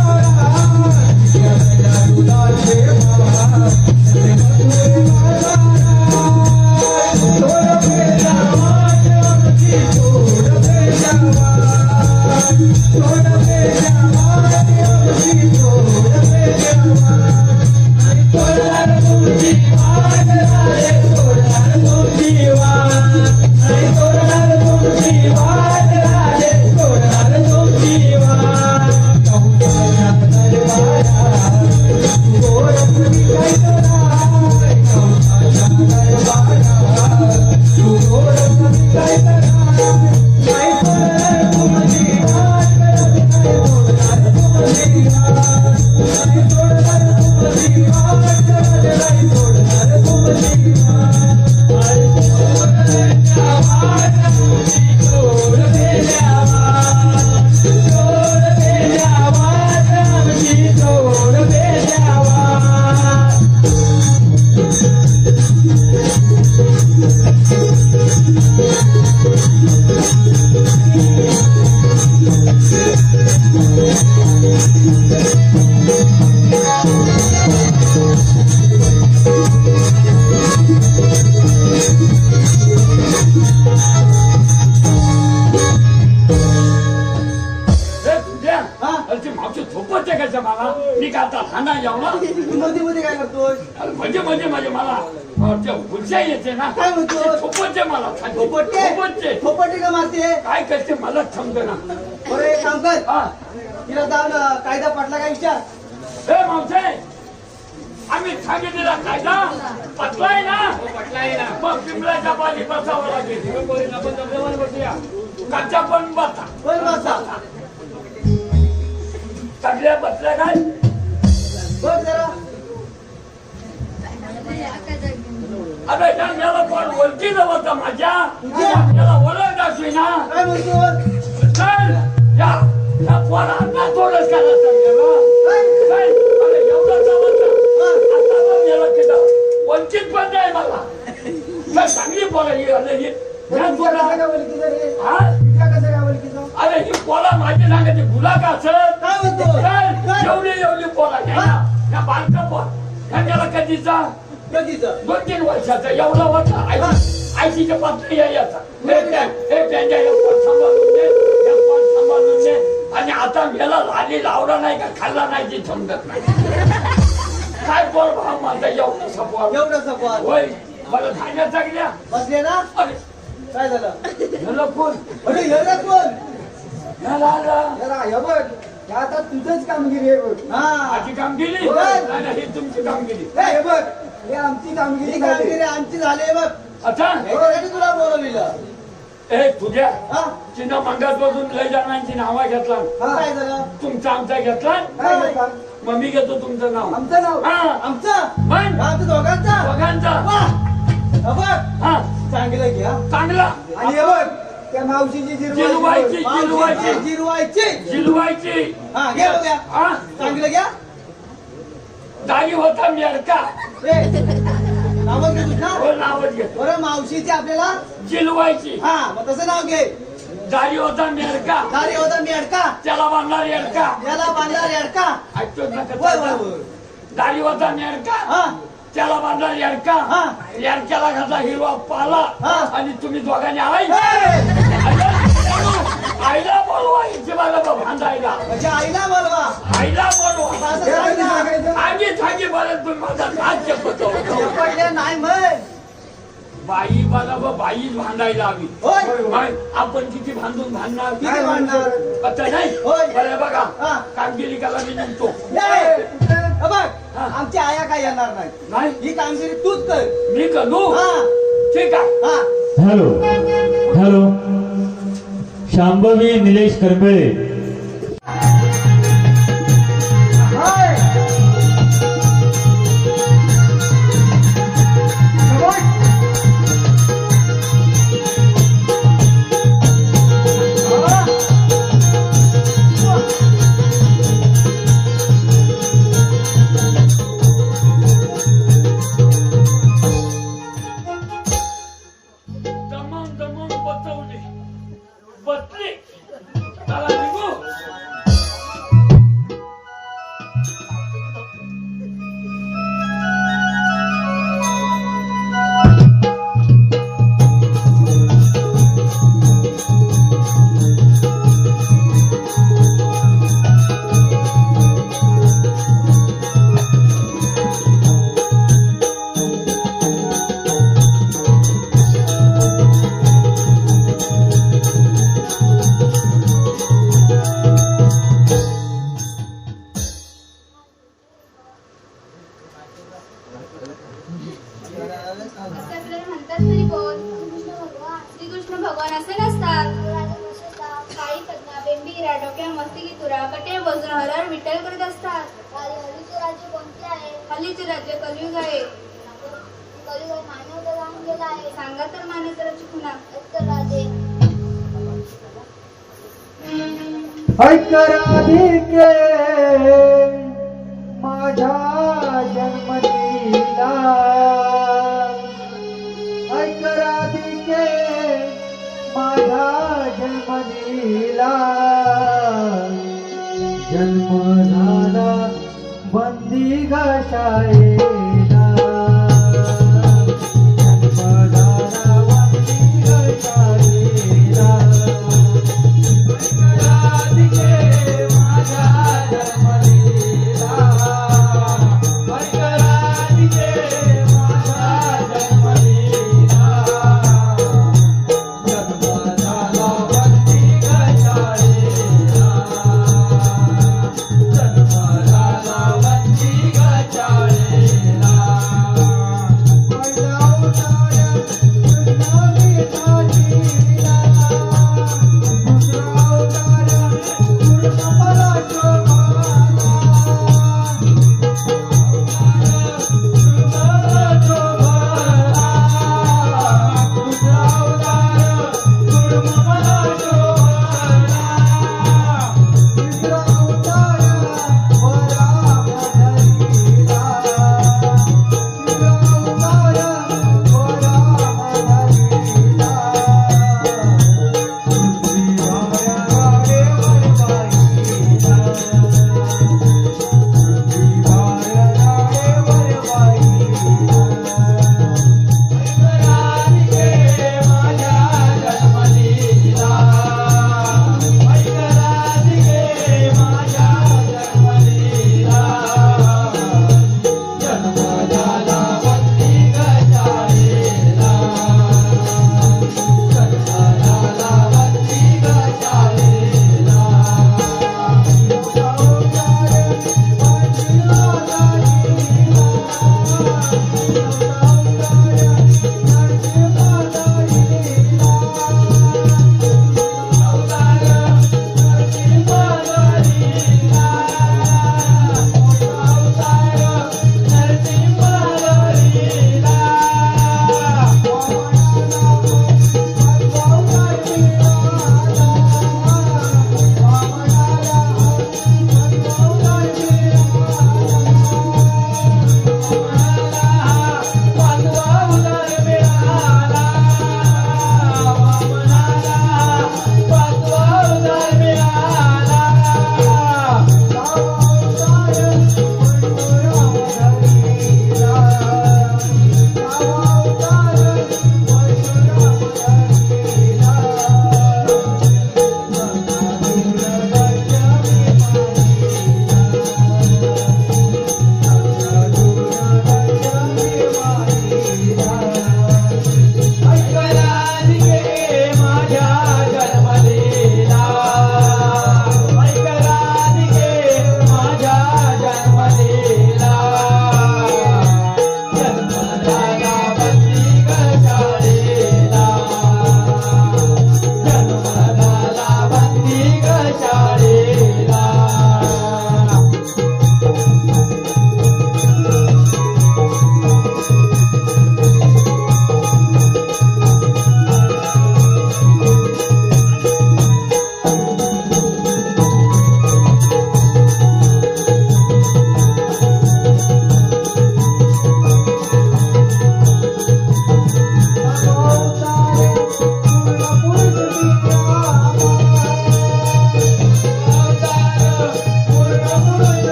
या दुधाचे माठ सात मथुरे माझा सोड पेल्या वाट आमची सोड पेल्या वाट सोड पेल्या वाट आमची सोड पेल्या वाट आणि सोडणार तुमची वाट रे सोडणार तुमची वाट नाही सोडणार तुमची वाट रे सोडणार तुमची वाट कौसाच्या दरबारात गोरखपुरी काय कराय कौसाच्या दरबारात गोरखपुरी काय कराय नाही सोडणार तुमची वाट नाही सोडणार तुमची वाट नाही सोडणार तुमची वाट नाही सोडणार तुमची वाट सोड पेल्या वाट सोड पेल्या वाट आमची सोड पेल्या वाट हे तुझ्या हा? अरे मावशी झोपत आहे का मला मी का आता खाना जेवला तू मध्ये मध्ये काय करतोय? म्हणजे मला हुशा येते ना काय म्हणतो? झोपते मला थोपटते? झोपते थोपटे का मारते? काय करते मला समजे ना बरं एक काम कर हा तिला जाऊन कायदा पटला का विचार. हे मावशे आम्ही सांगितलेला कायदा पटलाय ना पटलाय ना. मग पिंपळाच्या पाणी बसावं लागेल पोरींना पण जमल्यावर बसूया. काचा पण बसा पण बसा सगळ्या बसल्या काय बघ जरा. अरे याला पण ओळखी नव्हता माझ्या तुझ्या? याला ओळख असवी ना काय म्हणतो? चल या पोरांना थोडंच करा सांगेला काय? अरे एवढा चालत हा. आता गेला केलं वंचित पण नाही मला तर चांगली पोरं ही ह्या तुझ्या पोरा- कसं काय ओळखीचं रे? हा? तुझ्या कसं काय ओळखीचं? अरे ही पोला माझी सांगायची गुला का सर काय म्हणतो? काय? एवढी पोला ह्या बालका पोर ह्याला कधीचा कधीचं? 2-3 वर्षाचा एवढा होता आयसीच्या पात्र यायचा हे त्यांच्या सांभाळून दे हे पोट सांभाळून दे आणि आता याला लाली लावला नाही का खाल्ला नाही ते समजत नाही काय पोर भाव माझा एवढा सपोर एवढं सपोर. होय मला खाण्यात चांगल्या बसले ना? अरे काय झालं? ह्याला कोण अरे हे रे कोण? ह्याला आला जरा हे बघ, हे आता तुझंच कामगिरी आहे बघ. हा. माझी कामगिरी होय. नाही, नाही, ही तुमची कामगिरी हे बघ, हे आमची कामगिरी कामगिरी आमची झाली आहे बघ. अच्छा ह्याच्यासाठी तुला बोलवलेलं. ए तुझ्या हा? चिन्ह मंगात बसून लय जणांची नावा घेतला हा. काय झालं? तुमचा आमचा घेतला काय घेतला? मग मी घेतो तुमचं नाव आमचं नाव? हा. आमचं? मग आमचं दोघांचं? दोघांचा वाह! हे बघ, हा चांगलं घ्या. चांगला आणि हे बघ, त्या मावशीची जिरवायची, मावशीची जिरवायची. जिलवायची हा, घे बघ्या. हा चांगलं घ्या. दारी होता मेरका ए, नावच घे तुझं हो नावच घेतो बरं, मावशीची आपल्याला जिलवायची हा, मग तसं नाव घे. दारी होता मेरका दारी होता मेडका, त्याला बांधणार येडका याला बांधला रेडका. ऐकतोच ना वर वर कसा? वर. दारी होता मेरका हा, त्याला बांधणार येडका हा. येडक्याला घातला हिरवा पाला हा. आणि तुम्ही दोघांनी आई ए, आईला बोलवा इथे मला बांधायला म्हणजे आईला बोलवा. आईला बोलवा असं सांगितलं. आगी थांगी बरं तुम्ही माझा नाच शपथवतो पडले नाही मग. बाई मला बाईच भांडायला हवी होय. मग आपण किती भांडून भांडणार किती भांडणार? आता नाही होय. बरं बघा हा. कामगिरी करायला मी निघतो ए, हे बघ, हा. आमची आया काय येणार नाही. नाही ही कामगिरी तूच कर. मी करू हा, ठीक आहे हा. हॅलो हॅलो शांभवी निलेश करंबेळे हाय. दमून दमून बसवली बसली चला निघू असं आपल्याला म्हणतात तरी कोण? श्रीकृष्ण भगवान असे नसतात. काळी पद्मा बेंबीरा डोक्यावर मस्तिकी तुरा कटे बसून हरहर विठ्ठल करत असतात. हल्लीचे राज्य कोणते आहे? हल्लीचे राज्य कलियुग आहे. कलियुगात मानव तर राहून गेला आहे. सांगा तर मानेसराची खुणा. उत्तर राजे ऐक राधिके माझ्या जन्मदिला, ऐक राधिके माझ्या जन्मदिला, जन्म झाला बंदी घशायला, जन्म झाला बंदी घशायला.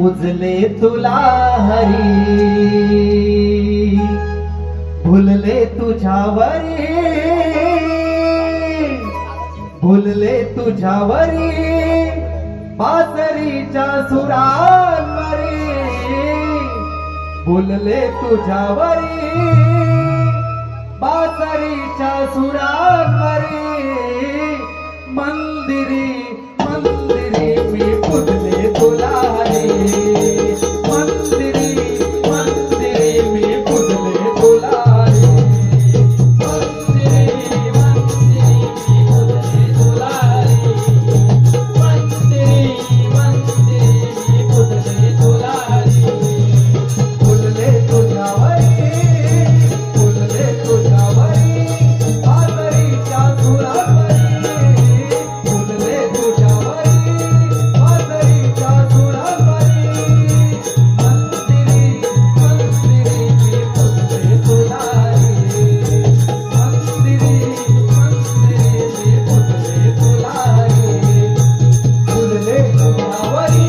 पूजले तुला हरी, भुलले तुझ्यावरी, भुलले तुझ्यावरी, बासरीच्या सुरांवरी, भुलले तुझ्यावरी, बासरीच्या सुरांवरी, मंदिरी मंदिरी मी पूजले तुला हरी, मंदिरी मंदिरी मी पूजले तुला हरी, मंदिरी मंदिरी मी पूजले तुला हरी, मंदिरी मंदिरी मी पूजले तुला हरी, फुलले तुझ्यावरी, फुलले तुझ्यावरी, बासरीच्या सुरांवरी, फुलले तुझ्यावरी, बासरीच्या सुरांवरी, मंदिरी मंदिरी मी पूजले तुला हरी, मंदिरी मंदिरी मी पूजले तुला हरी, फुलले तुझ्यावरी,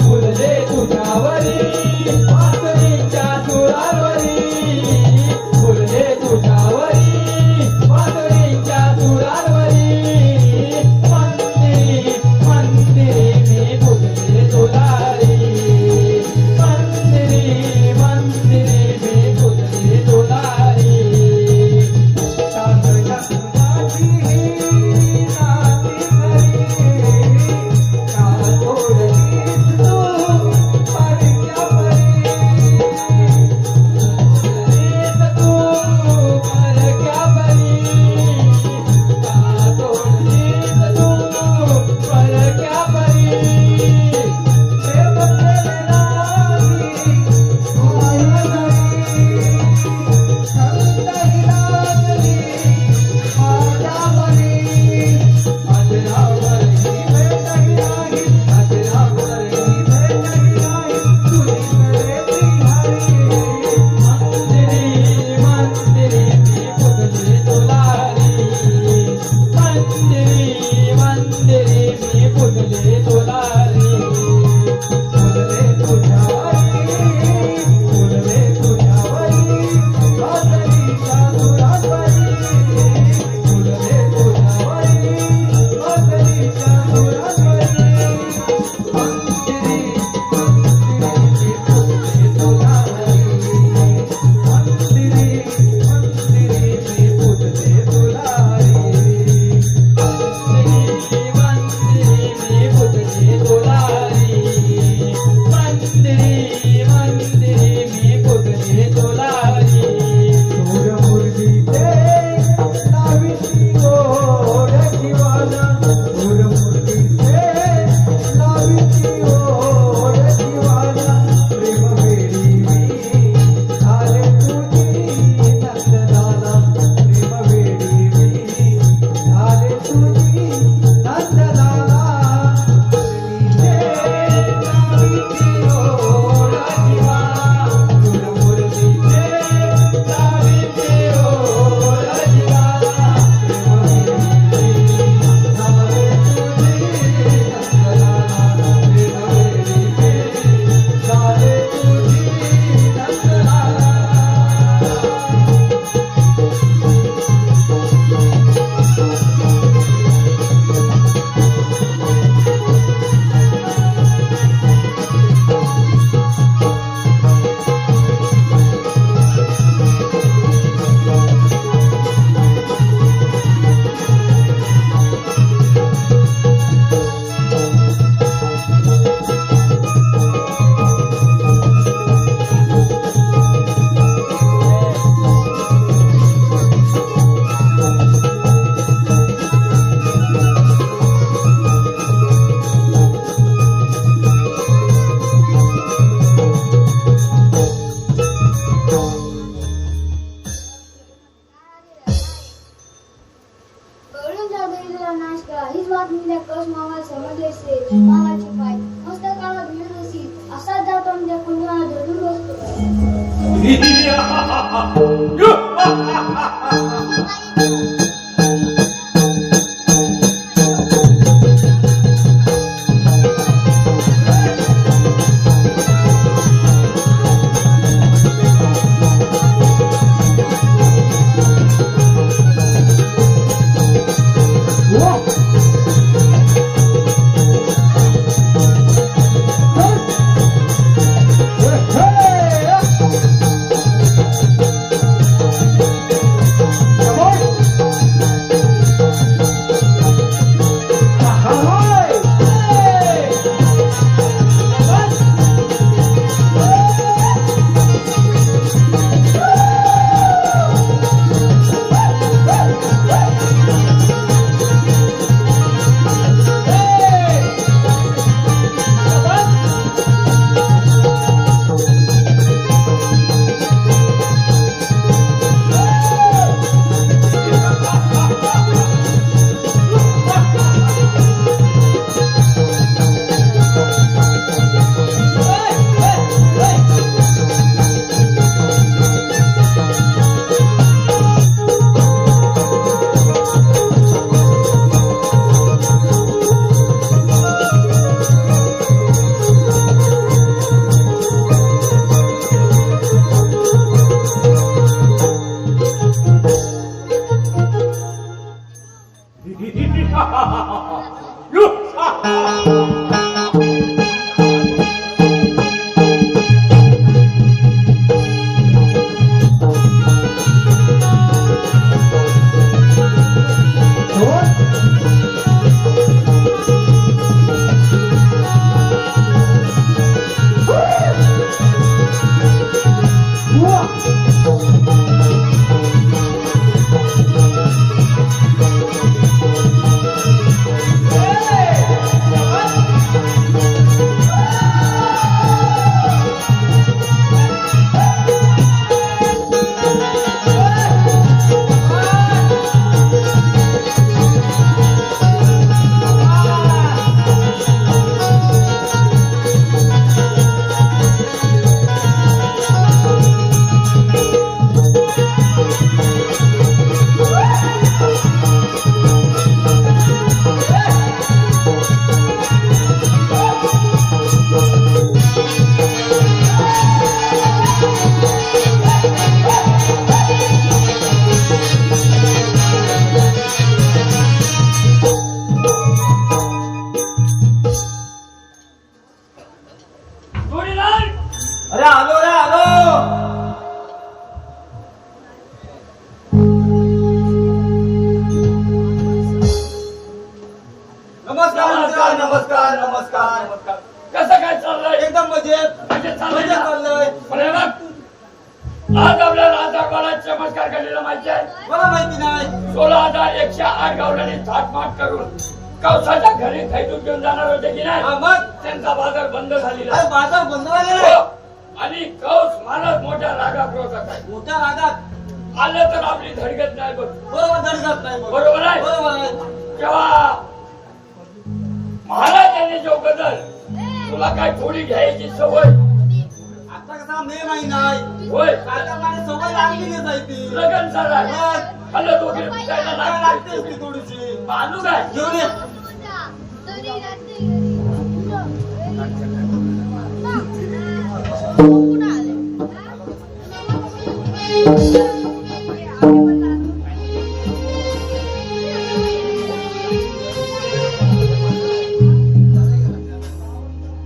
फुलले तुझ्यावरी, बासरीच्या सुरांवरी, फुलले तुझ्यावरी, बासरीच्या सुरांवरी, मंदिरी मंदिरी मी पूजले तुला हरी, मंदिरी मंदिरी मी पूजले तुला हरी, शांत शांताची नाती घरी, काळ तोडलीस तू परक्या परी, तोडलीस तू परक्या परी, काळ तोडलीस तू परक्या परी, प्रेम प्रेमनाही माया घरी, संत हिरावली माझ्यावरी, अजरावरही भेटही नाही, अजरावरही भेटही नाही, तुझीकडे श्रीहरी, मंदिरी मंदिरी मी पूजले तुला हरी, मंदिरी मंदिरी मी पूजले तुला हरी, फुलले तुझ्यावरी, फुलले तुझ्यावरी, बासरीच्या सुरांवरी, फुलले तुझ्यावरी, बासरीच्या सुरांवरी, मंदिरी मंदिरी मी पूजले तुला हरी, मंदिरी मंदिरी मी पूजले तुला हरी, मंदिरी मंदिरी मी पूजले तुला हरी, मंदिरी मंदिरी मी पूजले तुला हरी, सूर मुरलीचे लाविती ओढ जीवाला, सूर मुरलीचे लाविती ओढ जीवाला, प्रेम वेडी मी झाले तुझी नंदलाला, प्रेम वेडी मी झाले तुझी नंदलाला, मुरलीचे लाविती ओढ जीवाला, सूर मुरलीचे लाविती ओढ जीवाला, प्रेम वेडी मी झाले तुझी नंदलाला, प्रेम वेडी मी झाले तुझी नंदलाला. कळून जा बैलाला नाश करा, हीच बातमी कस मामा समजले से, मामाचे पाय मस्तकाला भिडत असी, असाच जातो म्हणजे कुणाला धरून बसतो. आज आपल्या राजदरबारात चमत्कार घडलेला माहिती आहे. मला माहिती नाही. 16,108 गावड्यांनी थाटमाट करून कवसाच्या घरी खैदून घेऊन जाणार होते की नाही. हा, मग त्यांचा बाजार बंद झालेला अरे आहे. बाजार बंद झालेला आहे. हो. आणि कौस महाराज मोठ्या रागात आहे. मोठ्या रागात आलं तर आपली धडगत नाही बघ. बरोबर धडकत नाही. बरोबर आहे. बरोबर आहे. तेव्हा महाराजांनी जो बदल तुला काय थोडी घ्यायची सवय. आता कसा मे महिना आहे. होय आता माझी सवय लागली नाही जायची. लगन झाला मग हल्लं दोघे पिटायला काय लागते. लागतेच ती थोडीशी. मानू काय घेऊन ये.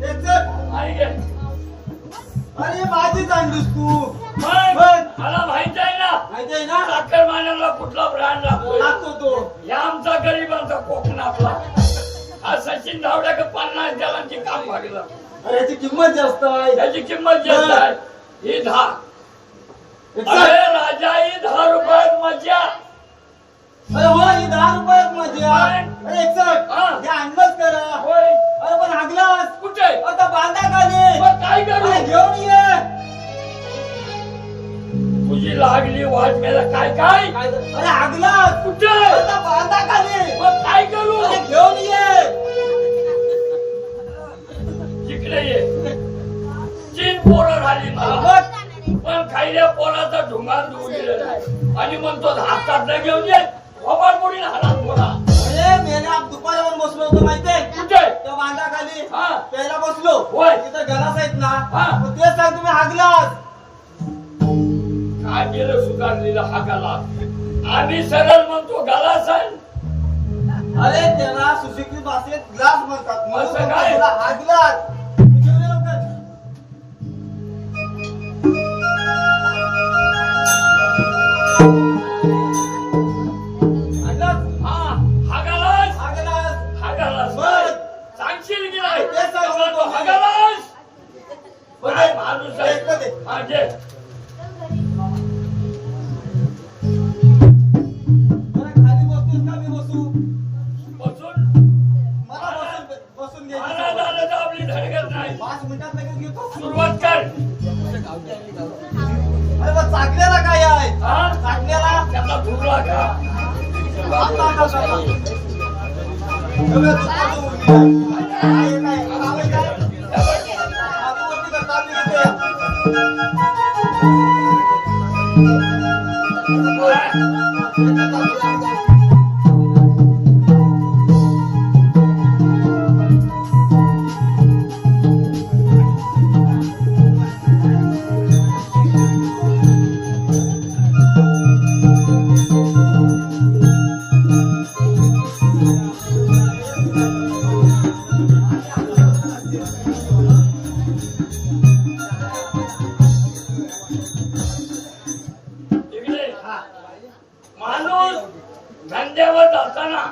एक चल. आणि घे. अरे माझीच आणलीस तू. मग मग मला माहित आहे ना माहिती आहे ना. साखर मानाला कुठला ब्रँड लागतो. लागतो तो. या आमचा गरिबांचा कोकणातला हा सचिन धावड्या 50 जणांची काम भागलं. अरे याची किंमत जास्त आहे. त्याची किंमत जास्त आहे. ही 10. एक अरे चल. राजा ही 10 रुपयात मजा. अरे हो ही 10 रुपयात माझी आहे. अरे एक चल. हा. हे आणलंच करा. होय अरे पण हागलास. कुठे आता बांधा खाली. मग काय करू अरे घेऊन ये. तुझी लागली वाट मेला काय काय काय झालं? अरे हागलास. कुठे आता बांधा खाली. मग काय करू अरे घेऊन ये. इकडे ये. 3 पोरं झाली मला. बघ. पण खायल्या पोराचा ढुंगार धुवून गेलेला आहे. आणि म्हणतो हातात न घेऊन ये खबर बुडी हातात पोरा. अरे मेल्या दुपारावर बसलो होतो माहितीये. कुठे त्या बांधा खाली हा. प्यायला बसलो. होय. तिथं गलास आहेत ना. हा. मग तेच सांग तुम्ही हागलास. काय केलं सुधारलेला हा गाला आम्ही सरळ म्हणतो गाला सांग. अरे त्याला सुशिक्षित भाषेत ग्लास म्हणतात. म्हणून असं म्हणतो काय? तुला हागलास. घेऊन ये लवकर. हागलास. हा हा गालास हागलास. हा गालास बरं. सांगशील की नाही तेच सांगतो. म्हणतो, हा गालास बरं. काय माणूस आहे. एक मध्ये. हा, घे. बरं, खाली बसतोस का मी बसू? बसून मला बसून घ्यायची महाराज सवय. आलं तर आपली धडगत नाही. 5 मिनिटात लगेच घेतो. सुरुवात कर. अरे मग चाकण्याला काय आहे? हा चाकण्याला त्याचा धुरला का आता आता आता. एवढं दुपारचं उरली आहे. काय काय? आवाज काय? आता वरती कर, चालली इथे. इकडे माणूस धंद्यावर जाताना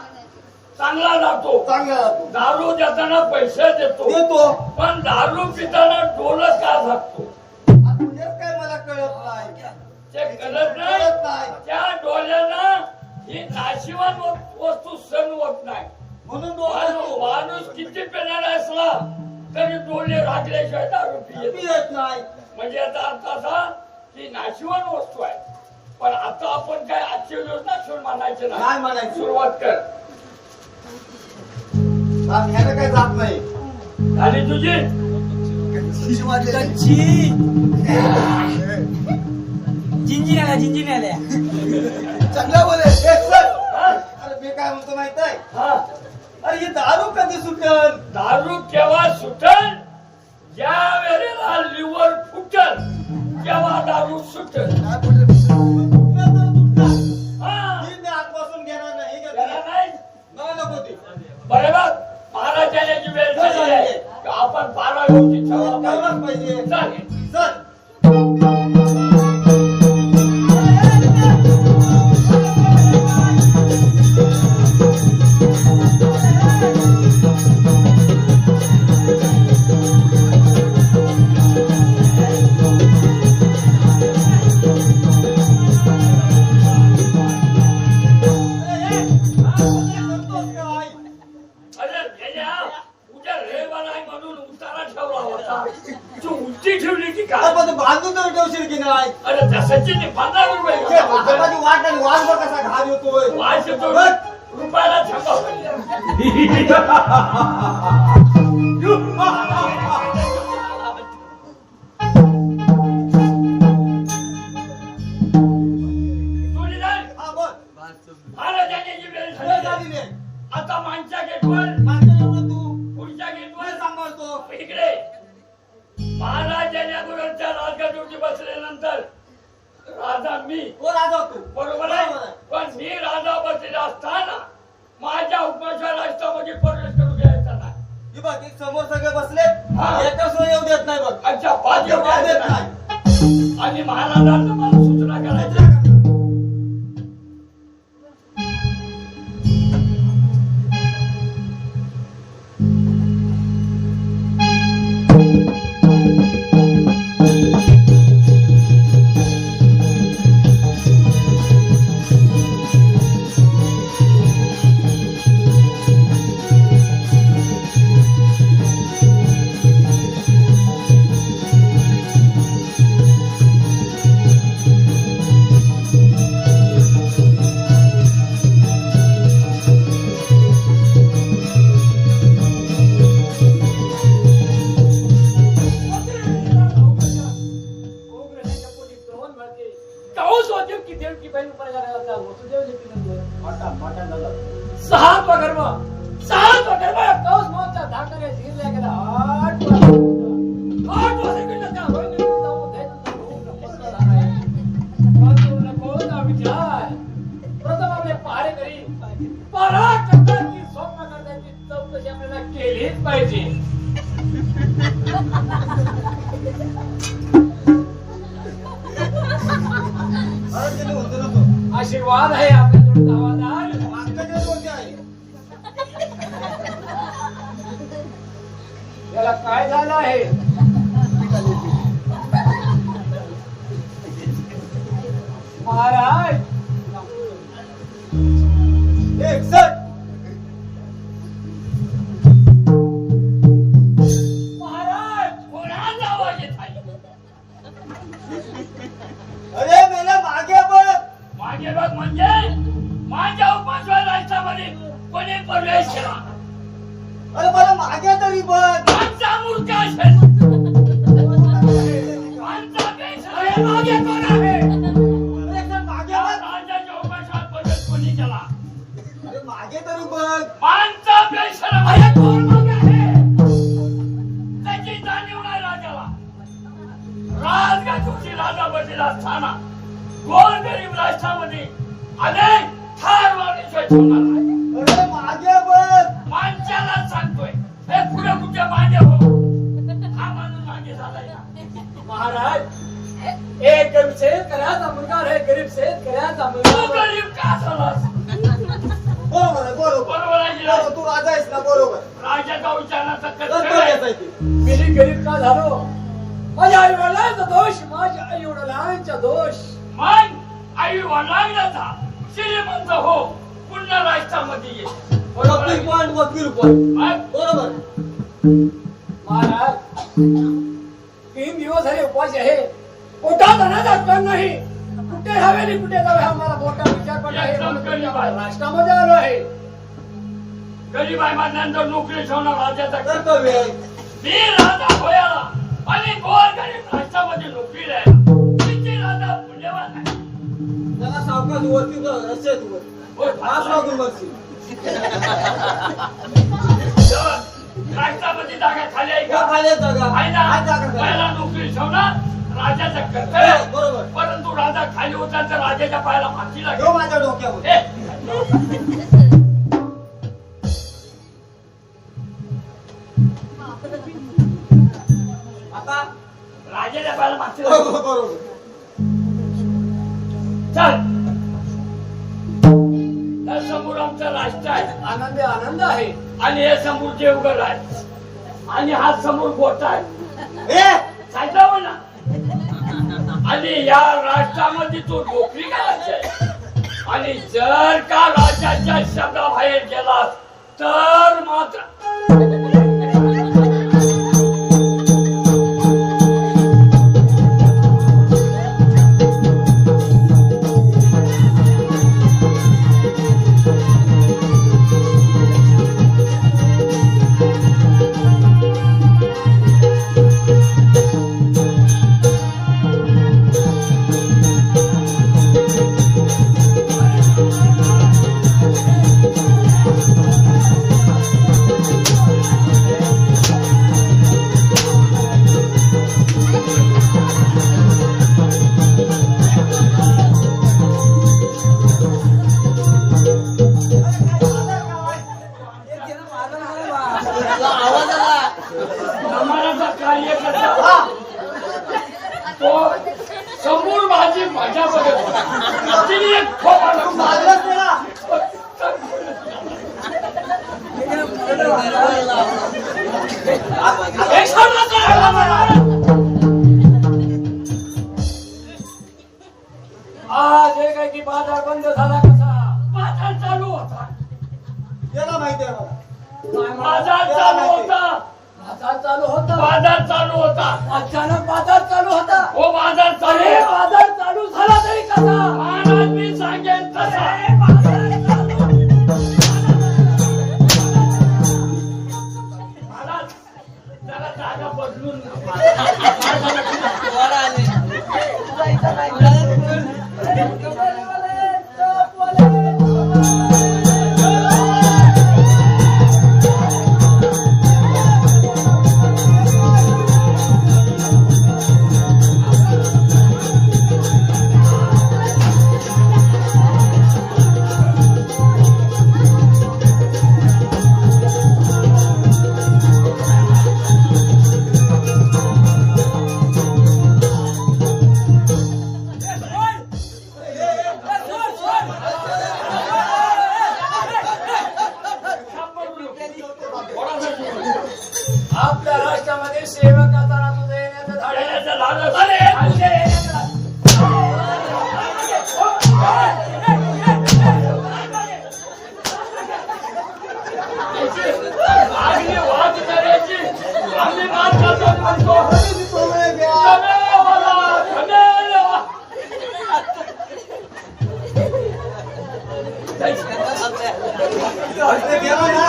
चांगला जातो. चांगला जातो. दारू देताना पैसे देतो. देतो. पण दारू पिताना डोलत का झाकतो आता हेच काय मला कळत नाही. ते कळत नाही. कळत नाही. त्या डोल्यानं ही नाशिवान वस्तू सण होत नाही. म्हणून डोळा माणूस किती पिणारा असला तरी डोले राखल्याशिवाय दारू पियत नाही. येत नाही. म्हणजे याचा अर्थ असा की नाशिवान वस्तू आहे. पण आता आपण काय आजची योजना सोडून मानायचे काय नाही. म्हणायचं? सुरुवात कर. ह्याला काय जात नाही. झाली तुझी चांगला बोले. एक सर. हा? अरे मी काय म्हणतो माहित आहे. हा. अरे ही दारू कधी सुटेल? दारू केव्हा सुटल ज्या वेळेला लिव्हर फुटल तेव्हा दारू सुटल. कुठलं तर सुटणार. हा. ही मी आजपासून घेणार नाही. हे त्याला घेणार नाही. नको ती. बरोबर महाराजांची जी वेळ झाली आहे की आपण 12 गोष्टी ठेवला ठेवलाच पाहिजे. पाहिजे. चालेल. सर. पण तू बांधून तर ठेवशील की नाही अरे त्या सचिनने 15 रुपये ते घेतला. भगवानी वाट आणि वाज बघ कसा घाम येतोय वास येतो. रुपयाला छापा पडली. जोडीदार, हा बोल फारच जाण्याची वेळ वेळ झाली. झालेली आहे. आता मागच्या गेटवर, मागच्या जेवढं तू पुढच्या गेटवर वेळ सांभाळतो इकडे महाराज जाण्याबरोबरच्या राजगडवरती बसल्यानंतर राजा मी, तो राजा तू बरोबर आहे. पण मी राजा बसलेला असताना माझ्या उपमाच्या राष्ट्रामध्ये प्रवेश करू द्यायचा नाही. ही बघ एक समोर सगळे बसले हा. एका सोय येऊ देत नाही बघ अच्छा, बाजू येऊ देत नाही आणि महाराजांना मला सूचना करायची. सात वगैरे कौस मोचा धाकरे झिरल्या गेला 8 वर्ष प्रथम आपले पहारे करी पराक्रमाची स्वप्न करण्याची चौकशी आपल्याला केलीच पाहिजे. आशीर्वाद आहे आपल्याजवळ आवाज मागच्या जेवढं कोणते आहे याला काय झालं आहे? महाराज एक सट महाराज कोणाचा आवाज येत आहे? अरे मेला मागे बघ मागे बघ म्हणजे माझ्या उपमाच्या राष्ट्रामध्ये कोणी प्रवेश केला? अरे मला मागे तरी बघ आमचा मूर्ख असेल. आमचा देश आहे. मागे कोण आहे? अरे एक जण मागे या बघ राजाच्या उपमाशात प्रवेश कोणी केला? अरे मागे तरी बघ माणसा बेशरम आहे. कोण मागे आहे? त्याची जाणीव नाही राजाला. राजगडवरती राजा बसलेला असताना गोरगरीब राष्ट्रामध्ये अनेक ठार माणूस ठेवणार आहे. अरे मागे बघ माणसाला सांगतोय हे पुढे कुठे मागे हो. हा माणूस मागे झालाय ना. महाराज एक गरीब शेतकऱ्याचा मुलगा रे गरीब शेतकऱ्याचा तू मुलगा गरीब का झालास? बरोबर आहे बरोबर बरोबर आहे की नाही? बरोबर, तू राजा आहेस ना बरोबर राजाचा विचारण्याचा कर्तव्य कर्तव्य आहे. आहे ते. मी गरीब का झालो? माझ्या आई वडिलांचा दोष, माझ्या आई वडिलांचा दोष. मग आई वडिलांचा श्रीमंत हो पुन्हा राष्ट्रामध्ये ये. बरोबर आहे वकील की पण वकील पण नाही? बरोबर महाराज 3 दिवस झाले उपाशी आहे. पोटात अनाज पण नाही. कुठे हवेली कुठे जावे हा मला मोठा विचार पडला आहे. एकदम गरीब आहे. राष्ट्रामध्ये आलो आहे. गरीब आहे म्हणल्यानंतर नोकरी ठेवणार राजाचा कर्तव्य आहे मी राजा होयाला आणि गोरगरीब राष्ट्रामध्ये नोकरी राहिला. किती राजा पुण्यवान आहे. त्याला सावकाश वरती रस्ते तू होय, आज लागून बसशील तेव्हा राष्ट्रामध्ये जागा खाली आहे का का? खाली जागा आहे ना? आज जागा खाली. पहिला नोकरी ठेवणार राजाचं कर्तव्य आहे. बरोबर परंतु राजा खाली होता तर राजाच्या पायाला फाशी लागेल. घेऊ माझ्या डोक्यावर ए, आता राजाच्या पायाला फाशी लागेल. बरोबर चल त्या समोर आमचं राष्ट्र आहे आनंद आहे. आणि हे समोर देवगड आहे आणि हा समोर गोटा आहे. ए सायचा ना आणि या राष्ट्रामध्ये तो नोकरी करायची आहे. आणि जर का राजाच्या शब्दाबाहेर गेलास तर मात्र समोर माझी मजा बघत होता. तिने एक खोपा मारलंच त्याला. एक सोडलं तर. आज हे काय की बाजार बंद झाला कसा? बाजार चालू होता. याला माहिती आहे मला. बाजार चालू होता. बाजार चालू होता. बाजार चालू होता. अचानक बाजार चालू होता. हो बाजार चालू अरे होता. बाजार चालू झाला तरी कसा? महाराज मी सांगेन तसा. अरे बाजार चालू. महाराज जरा जागा बदलून आपल्या राष्ट्रामध्ये सेवकाचा तुझं येण्याचं धाडे. येण्याचं धाडस. अरे आमच्या येण्याचं धाडस. आम्ही वाद करायची. आम्ही मार खातो म्हणतो. कोंबड्या घ्या. धन्यवाद, धन्यवाद. हसते गेला ना.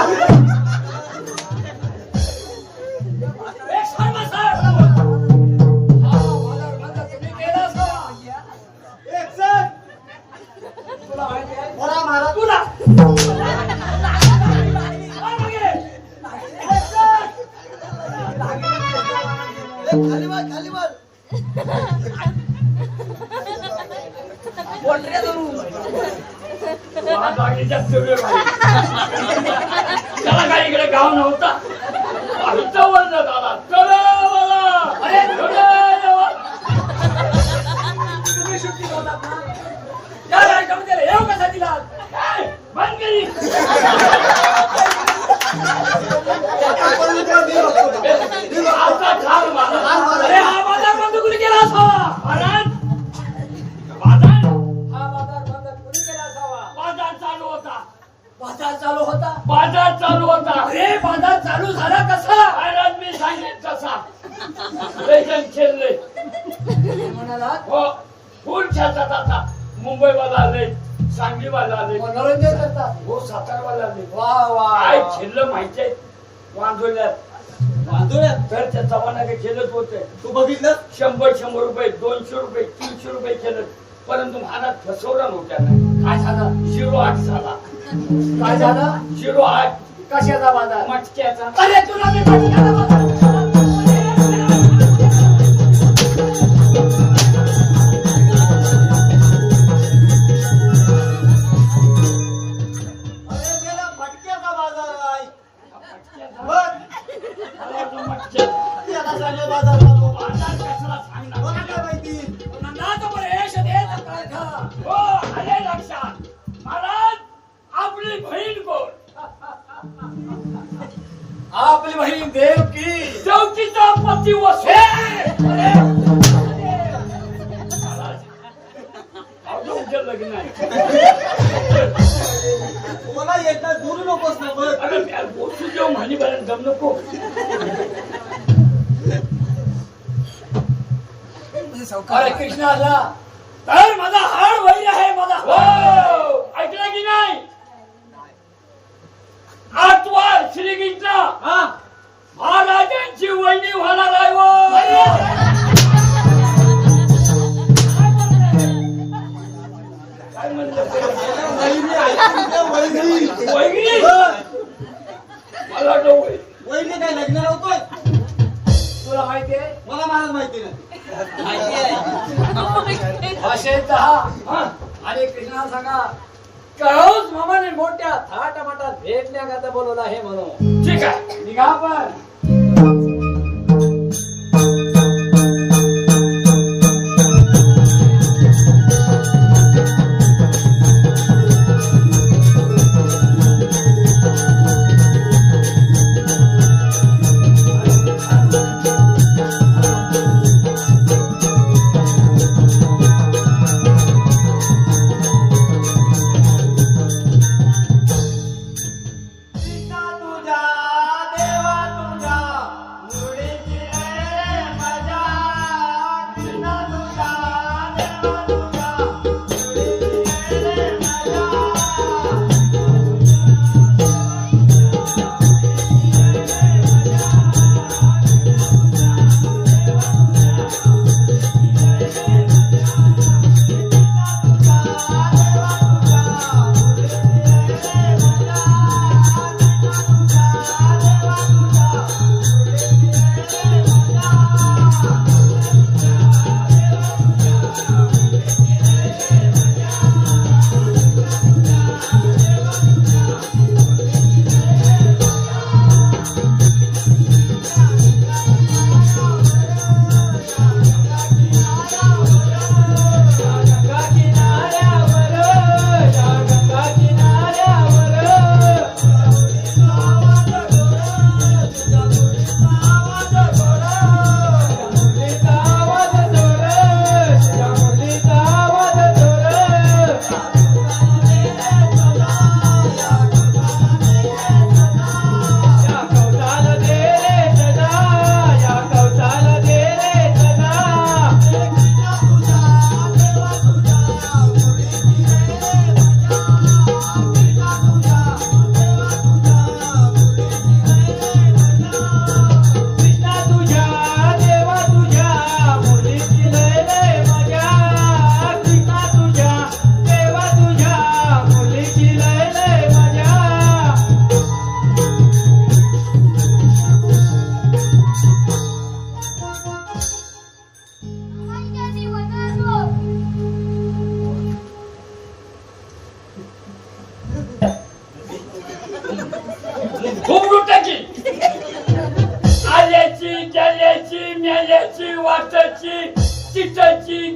एक सर्व सर. हा, बाजार बंद तुम्ही केलास का? एक सर. तुला माहिती आहे? बोला महाराज. तुला. हा, मागे. एक सर. खाली मार, खाली मार. महाजागीच्या सगळे बाई. त्याला काही इकडे गाव नव्हता. आमचा वर्ण झाला. चला मला. अरे, धन्यवाद. तुम्ही सुट्टी होतात ना? या कार्यक्रमाला येऊ कसा दिला? काय? बंद केली. आता ठार मारा. अरे हा बाजार बंद कुणी केला असावा? महाराज, बाजार हा बाजार बंद कुणी केला असावा? बाजार चालू होता. बाजार चालू होता. बाजार चालू होता. अरे बाजार चालू झाला कसा? महाराज मी सांगेन तसा. लेखन खेळले. म्हणाला हो फुल छातात आता. मुंबईवाला आले, सांगलीवाला आले, मनोरंजन करतात. हो सातारवाला आले. वा वा काय खेळलं माहितीये वांजोल्यात. वांदोळ्या. तर त्या चव्हाणाने खेळत होते. तू बघितलं? 100 रुपये, 200 रुपये, 300 रुपये खेळत. परंतु महाराज फसवला नव्हत्या नाही. काय झालं? 08 झाला. काय झालं? 08 कशाचा बाजार? मटक्याचा. अरे तुला मी मटक्याचा बाजार. अरे गेला मटक्याचा बाजार आहे. मटक्याचा. बघ. मला तो मटक्याचा. त्याला सांगलं बाजार लागतो. बाजार कशाला सांगणार? मला काय माहिती? नंदाचं परेश देत कारखा. हो आले लक्षात. महाराज आपली बहीण कोण? आपली बहीण देवकी. चौकीचा पती वसू. अरे महाराज अवघं उद्या लग्न आहे. मला एकदा बोलू नकोस ना बघ. अरे त्या गोष्टी जेव्हा म्हणी बरं जम नको. अरे कृष्ण आला तर माझा हाड वैर आहे माझा हो ऐकलं की नाही? आठवार श्रीगीतला हा. महाराजांची वहिनी होणार आहे. हो. काय म्हणलं ते? वहिनी ऐकून घे, वहिनी. वहिनी? बघ. मला वाटलं वहिनी. वहिनी काय लग्न नव्हतोय? तुला माहितीये मला महाराज माहिती नाही. असेल तर हा हा? आणि कृष्णा सांगा कळवूच मामाने मोठ्या थाटामाटात भेटण्याकरता बोलवलं आहे म्हणून. ठीक आहे. निघा पण.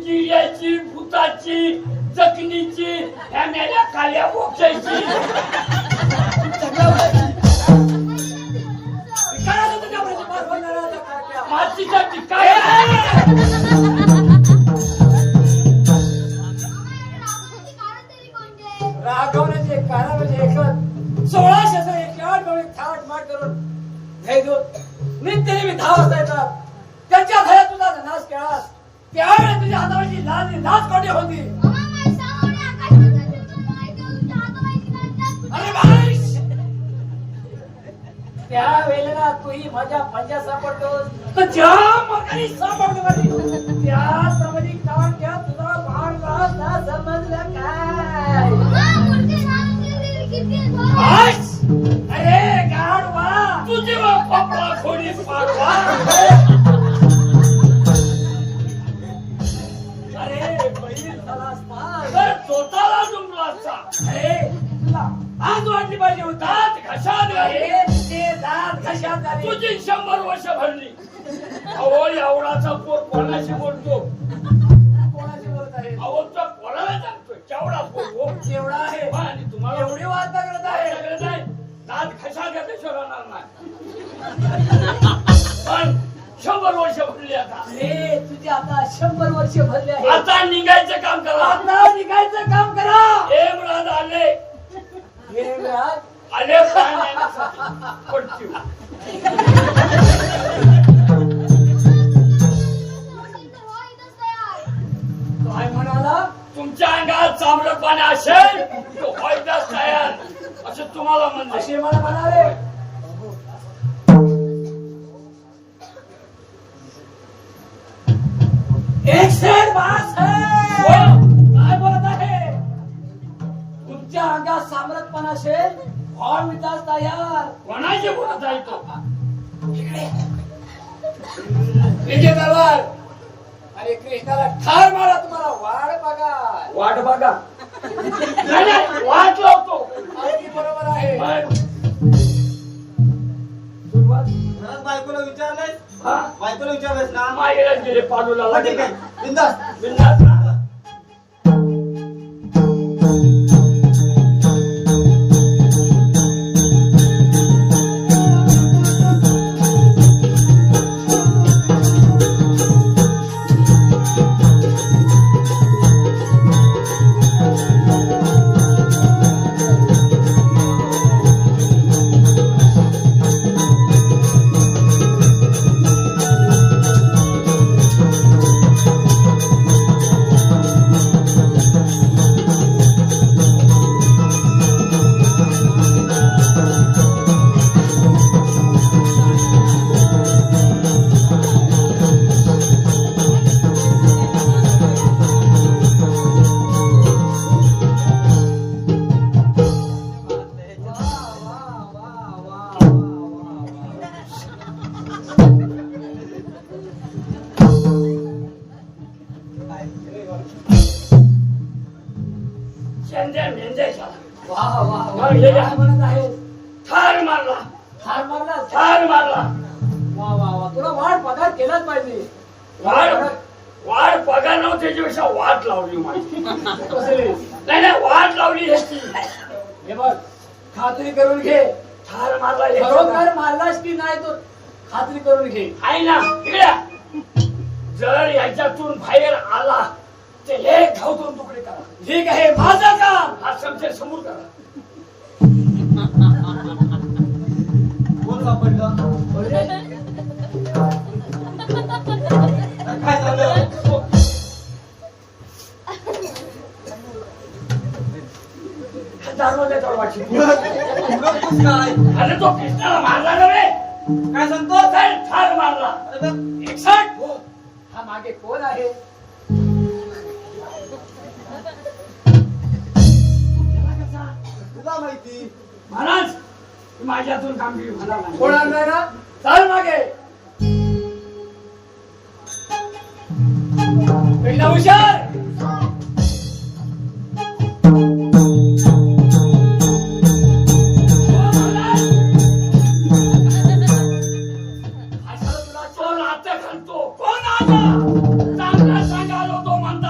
किड्याची भूताची जखनीची ह्या मेल्या काल्या बोक्याची विकाराचं तुझ्या प्रतिपाद होणारा त्या काट्या. मातीचा टिक्का राघवाची कारण तरी कोणते? रागवण्याचे कारण म्हणजे एकच 1600 108 डोळे थाट माट करून हे दूत नित्यनेहमी 10 वाजता येतात. त्यांच्या घरात तुझा नाश केलास त्यावेळी तुझ्या हातावरची लाच कोटी होती. मामा, माझी सावळी आकाशवाणीचा चिरकुट माहिती आहे, तुमच्या हाताबाईची नाचतात. अरे बाईश! त्या वेळेला तूही माझ्या पंजा सापडतोस तर ज्या मगारी सापडतो कधी त्याप्रमाणे काम घ्या तुझा भाग राहता समजलं काय? मामा, मूर्ती सांगितलेली किती जोरात. बाईश! अरे गाढवा तुझे पापडा खोडी पाडवा अरे बैल झालास ना. तर तोताला जुमलाचा अरे तुला आज वाटली पाहिजे होता दात घशात घाले अरे तुझे दात घशात झाले. तुझी 100 वर्ष भरली अहो एवढाचा पोर कोणाशी बोलतो कोणाशी बोलत आहे? अहो तो कोणाला सांगतोय केवढा पोर एवढा आहे आणि तुम्हाला एवढी वार्ता करत आहे. गरज आहे दात घशात घातल्याशिवाय राहणार नाही पण 100 वर्ष भरली आता अरे तुझे आता 100 वर्ष भरले आहे. आता निघायचं काम करा आता निघायचं काम करा. हेमराज आले हे राज आले पाहण्यासाठी पडतील तर हो इथंच तयार. काय म्हणाला? तुमच्या अंगात चांबलं पाणी असेल तो व्हायलाच तयार असं तुम्हाला म्हणले असे मला म्हणाले. एकशे बास है. काय बोलत आहे? तुमच्या अंगात सामरतपणा असेल भाव विकास तयार. कोणाशी बोलत आहे तो विजय दरबार अरे कृष्णाला ठार मारा तुम्हाला वाढ बघा. वाट बघा नाही, नाही, वाट लावतो अगदी बरोबर आहे. पण सुरुवात घरात बायकोला विचारलंय हा, बायकोला विचारलंयस ना मागेला गेले पाडूला हा, ठीक आहे बिंदास बिनधास्त राहा. शेंद्या मेंद्या झाला. वा वा वा. मग हे काय म्हणत आहे? ठार मारला ठार मारला. ठार मारला वा वा वा. तुला वाढ पगार केलाच पाहिजे. वाढ वाढ पगार नव्हती त्याच्यापेक्षा वाट लावली माझी कसली? नाही नाही वाट लावली ह्याची हे बघ खात्री करून घे. ठार मारला ह्याचा. खरोखर मारलास की नाही तो खात्री करून घे. आहे ना इकडे जर याच्यातून बाहेर आला तर हे घाव 2 तुकडे करा ठीक आहे माझं काम. हा समजा समोर करा कोण सापडलं काय झालं दरवाजा चढवायची उगाच काय अरे तो कृष्णाला मारला नव्हे काय सांगतो तर ठार मारला अरे बघ, 61 हा मागे कोण आहे? तुला माहिती महाराज माझ्यातून कामगिरी होणार नाही. कोण आणलाय ना? चाल मागे. पहिला हुशार. अशाला तुला तो नातं घालतो कोण आला चांगला सांगालो तो म्हणता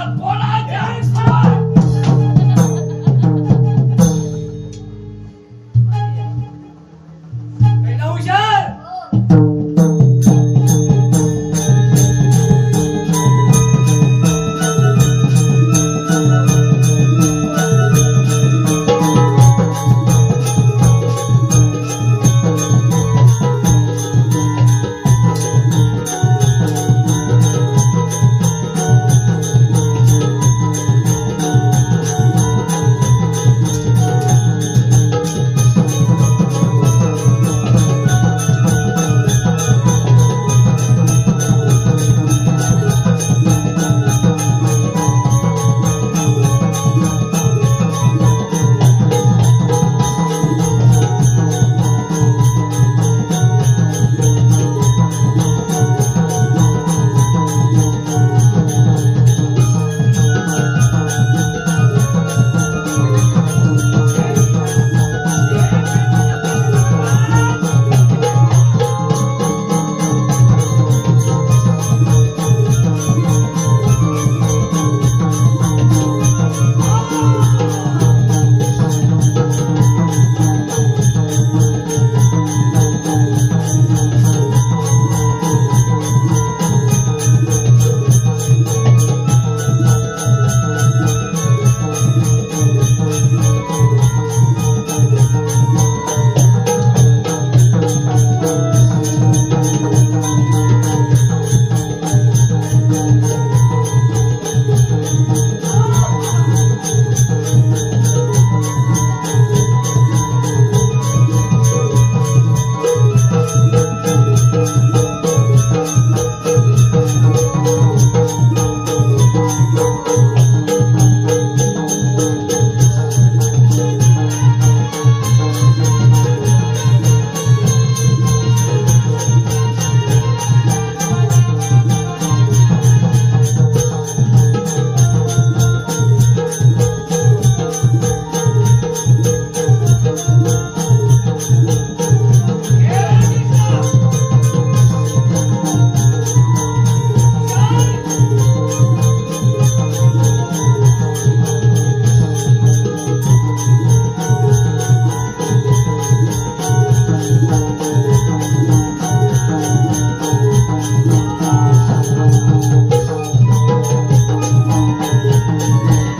रे